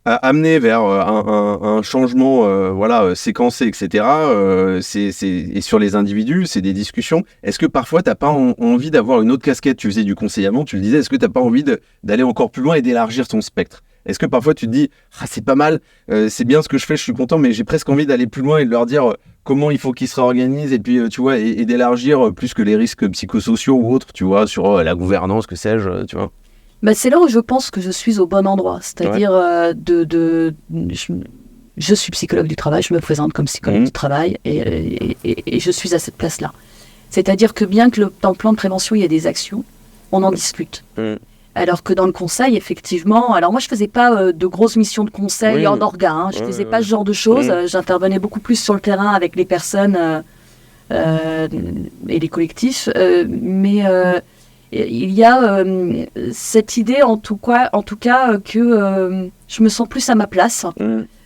S1: amener vers un changement séquencé, etc. Et sur les individus, c'est des discussions. Est-ce que parfois, tu n'as pas envie d'avoir une autre casquette? Tu faisais du conseillement, tu le disais. Est-ce que tu n'as pas envie d'aller encore plus loin et d'élargir ton spectre? Est-ce que parfois, tu te dis c'est pas mal, c'est bien ce que je fais, je suis content, mais j'ai presque envie d'aller plus loin et de leur dire comment il faut qu'ils se réorganisent et puis, tu vois, et d'élargir plus que les risques psychosociaux ou autres, tu vois, sur la gouvernance, que sais-je, tu vois?
S2: C'est là où je pense que je suis au bon endroit. C'est-à-dire, je suis psychologue du travail, je me présente comme psychologue du travail et je suis à cette place-là. C'est-à-dire que bien que dans le plan de prévention, il y a des actions, on en discute. Alors que dans le conseil, effectivement, alors moi je faisais pas de grosses missions de conseil en orga, je faisais pas ce genre de choses. J'intervenais beaucoup plus sur le terrain avec les personnes et les collectifs, mais il y a cette idée en tout cas que je me sens plus à ma place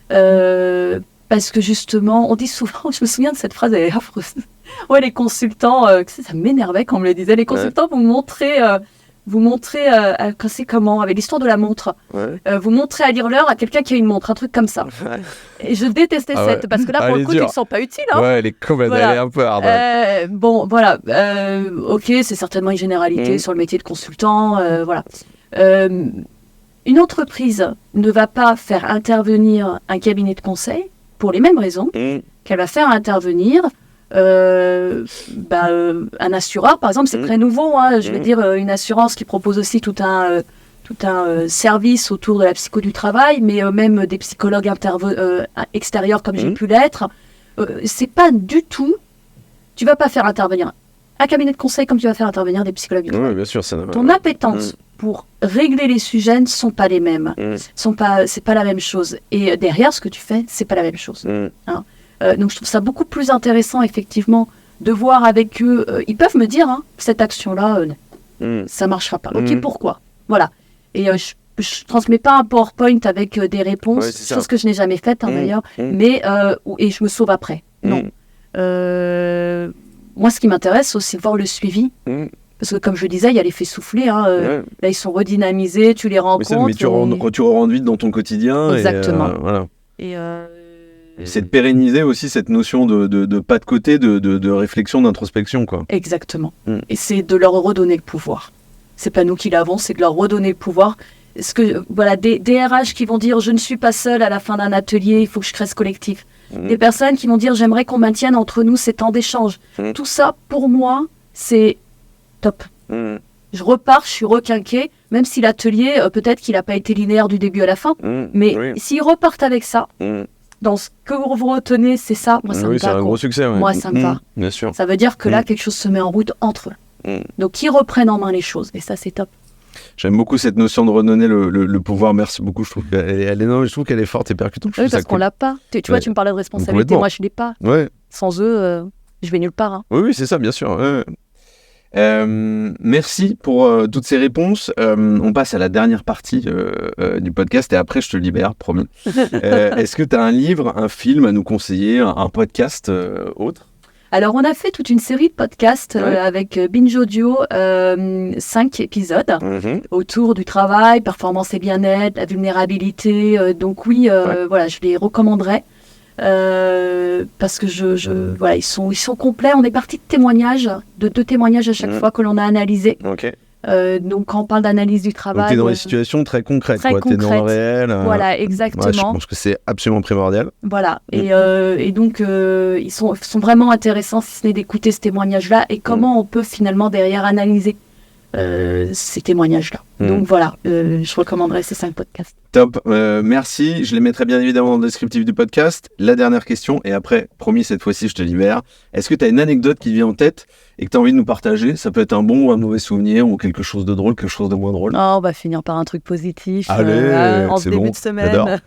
S2: parce que justement on dit souvent, je me souviens de cette phrase, elle est affreuse, les consultants, ça m'énervait quand on me le disait, les consultants vous montrez c'est comment, avec l'histoire de la montre, vous montrez à lire l'heure à quelqu'un qui a une montre, un truc comme ça. Et je détestais parce que là pour le coup tu ne te sens pas utile.
S1: Elle est complètement, elle est un peu hard.
S2: Ok, c'est certainement une généralité sur le métier de consultant, une entreprise ne va pas faire intervenir un cabinet de conseil pour les mêmes raisons qu'elle va faire intervenir un assureur, par exemple. C'est très nouveau, je veux dire, une assurance qui propose aussi tout un service autour de la psycho du travail, mais même des psychologues extérieurs comme j'ai pu l'être. C'est pas du tout, tu vas pas faire intervenir un cabinet de conseil comme tu vas faire intervenir des psychologues du travail.
S1: Oui, bien sûr,
S2: ton appétence pour régler les sujets ne sont pas les mêmes, c'est pas la même chose, et derrière ce que tu fais, c'est pas la même chose. Donc je trouve ça beaucoup plus intéressant effectivement de voir avec eux. Ils peuvent me dire cette action-là, ça marchera pas. Ok, pourquoi? Voilà. Et je transmets pas un PowerPoint avec des réponses, chose que je n'ai jamais faite d'ailleurs, mais et je me sauve après. Non. Moi, ce qui m'intéresse, c'est de voir le suivi. Parce que comme je disais, il y a l'effet soufflé. Là, ils sont redynamisés, tu les rencontres.
S1: Mais tu rentres vite dans ton quotidien.
S2: Exactement.
S1: Voilà. C'est de pérenniser aussi cette notion de pas de côté, de réflexion, d'introspection, quoi.
S2: Exactement. Et c'est de leur redonner le pouvoir. C'est pas nous qui l'avons, c'est de leur redonner le pouvoir. Des RH qui vont dire je ne suis pas seule à la fin d'un atelier, il faut que je crée ce collectif. Des personnes qui vont dire j'aimerais qu'on maintienne entre nous ces temps d'échange. Tout ça, pour moi, c'est top. Je repars, je suis requinquée, même si l'atelier, peut-être qu'il n'a pas été linéaire du début à la fin, mais s'ils repartent avec ça, dans ce que vous retenez, c'est ça, moi ça me va.
S1: C'est un gros succès.
S2: Moi ça me va.
S1: Bien sûr.
S2: Ça veut dire que là, quelque chose se met en route entre eux. Donc ils reprennent en main les choses, et ça c'est top.
S1: J'aime beaucoup cette notion de redonner le pouvoir. Merci beaucoup. Je trouve qu'elle est forte et percutante.
S2: Oui, parce qu'on l'a pas. Tu vois, tu me parlais de responsabilité. Moi, je l'ai pas. Sans eux, je vais nulle part.
S1: Oui, c'est ça, bien sûr. Merci pour toutes ces réponses. On passe à la dernière partie du podcast et après, je te libère, promis. Est-ce que tu as un livre, un film à nous conseiller, un podcast autre?
S2: Alors, on a fait toute une série de podcasts avec Binge Audio, 5 épisodes autour du travail, performance et bien-être, la vulnérabilité. Donc oui, je les recommanderais parce que ils sont complets. On est parti de témoignages, de 2 témoignages à chaque fois que l'on a analysé. Donc, quand on parle d'analyse du travail...
S1: Donc, tu es dans des situations très concrètes,
S2: tu es dans
S1: le réel.
S2: Voilà, exactement.
S1: Ouais, je pense que c'est absolument primordial.
S2: Voilà, et donc, ils sont vraiment intéressants, si ce n'est d'écouter ce témoignage-là, et comment on peut finalement derrière analyser ces témoignages-là. Donc voilà, je recommanderais ces 5 podcasts.
S1: Top, merci. Je les mettrai bien évidemment dans le descriptif du podcast. La dernière question, et après, promis, cette fois-ci, je te libère. Est-ce que tu as une anecdote qui vient en tête et que tu as envie de nous partager? Ça peut être un bon ou un mauvais souvenir, ou quelque chose de drôle, quelque chose de moins drôle.
S2: On va finir par un truc positif.
S1: Allez,
S2: en ce début de semaine.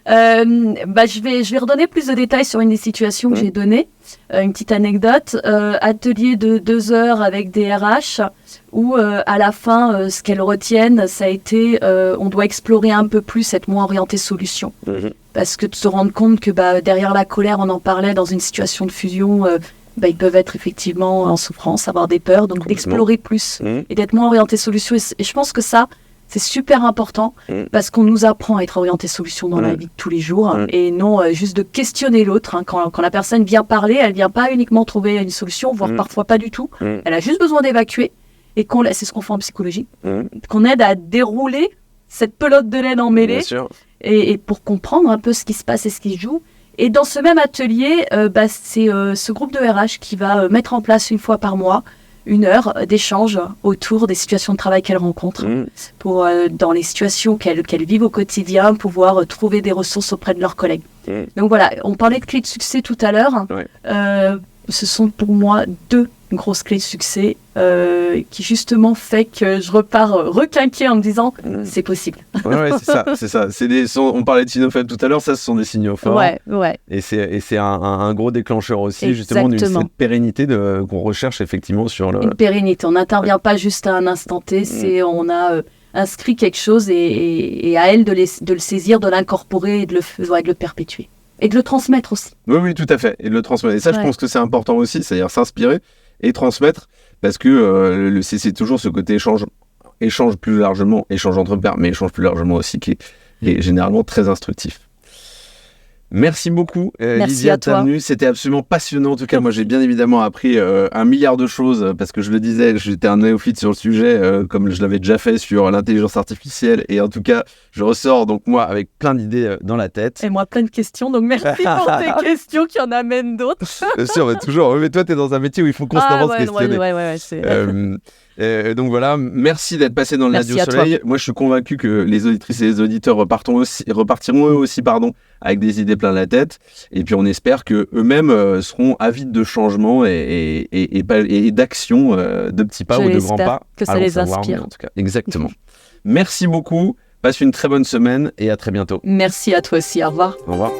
S2: Je vais redonner plus de détails sur une des situations que j'ai données. Une petite anecdote. Atelier de 2 heures avec des RH où à la fin, ce qu'elles retiennent, ça a été on doit explorer un peu plus, être moins orienté solution. Parce que de se rendre compte que derrière la colère, on en parlait dans une situation de fusion, ils peuvent être effectivement en souffrance, avoir des peurs, donc d'explorer plus et d'être moins orienté solution. Et je pense que ça, c'est super important parce qu'on nous apprend à être orienté solution dans la vie de tous les jours et non juste de questionner l'autre. Quand la personne vient parler, elle vient pas uniquement trouver une solution, voire parfois pas du tout. Elle a juste besoin d'évacuer et c'est ce qu'on fait en psychologie, qu'on aide à dérouler cette pelote de laine emmêlée et pour comprendre un peu ce qui se passe et ce qui se joue. Et dans ce même atelier, c'est ce groupe de RH qui va mettre en place une fois par mois 1 heure d'échange autour des situations de travail qu'elles rencontrent pour, dans les situations qu'elles vivent au quotidien, pouvoir trouver des ressources auprès de leurs collègues. Donc voilà, on parlait de clés de succès tout à l'heure. Ce sont pour moi 2 grosses clés de succès qui justement fait que je repars requinquée en me disant c'est possible.
S1: C'est ça. On parlait de signaux faibles tout à l'heure, ça ce sont des signaux forts. Et c'est un gros déclencheur aussi justement d'une cette pérennité qu'on recherche effectivement sur le...
S2: Une pérennité, on n'intervient pas juste à un instant T, on a inscrit quelque chose et à elle de le saisir, de l'incorporer et de le perpétuer. Et de le transmettre aussi.
S1: Oui, tout à fait. Et de le transmettre. Et ça, je pense que c'est important aussi, c'est-à-dire s'inspirer et transmettre, parce que c'est toujours ce côté échange plus largement, échange entre pairs, mais échange plus largement aussi, qui est généralement très instructif. Merci beaucoup, Lydia, d'être venue. C'était absolument passionnant. En tout cas, moi, j'ai bien évidemment appris 1 milliard de choses parce que je le disais, j'étais un néophyte sur le sujet, comme je l'avais déjà fait sur l'intelligence artificielle. Et en tout cas, je ressors donc moi avec plein d'idées dans la tête.
S2: Et moi, plein de questions. Donc, merci pour tes questions qui en amènent d'autres.
S1: Bien sûr, mais toujours. Mais toi, tu es dans un métier où il faut constamment se questionner. Donc voilà, merci d'être passé dans le Lundi au Soleil. Moi, je suis convaincu que les auditrices et les auditeurs repartiront eux aussi, avec des idées plein la tête. Et puis, on espère que eux-mêmes seront avides de changement et d'action, de petits pas ou de grands pas.
S2: Que ça les inspire.
S1: En tout cas, exactement. Merci beaucoup. Passe une très bonne semaine et à très bientôt.
S2: Merci à toi aussi. Au revoir.
S1: Au revoir.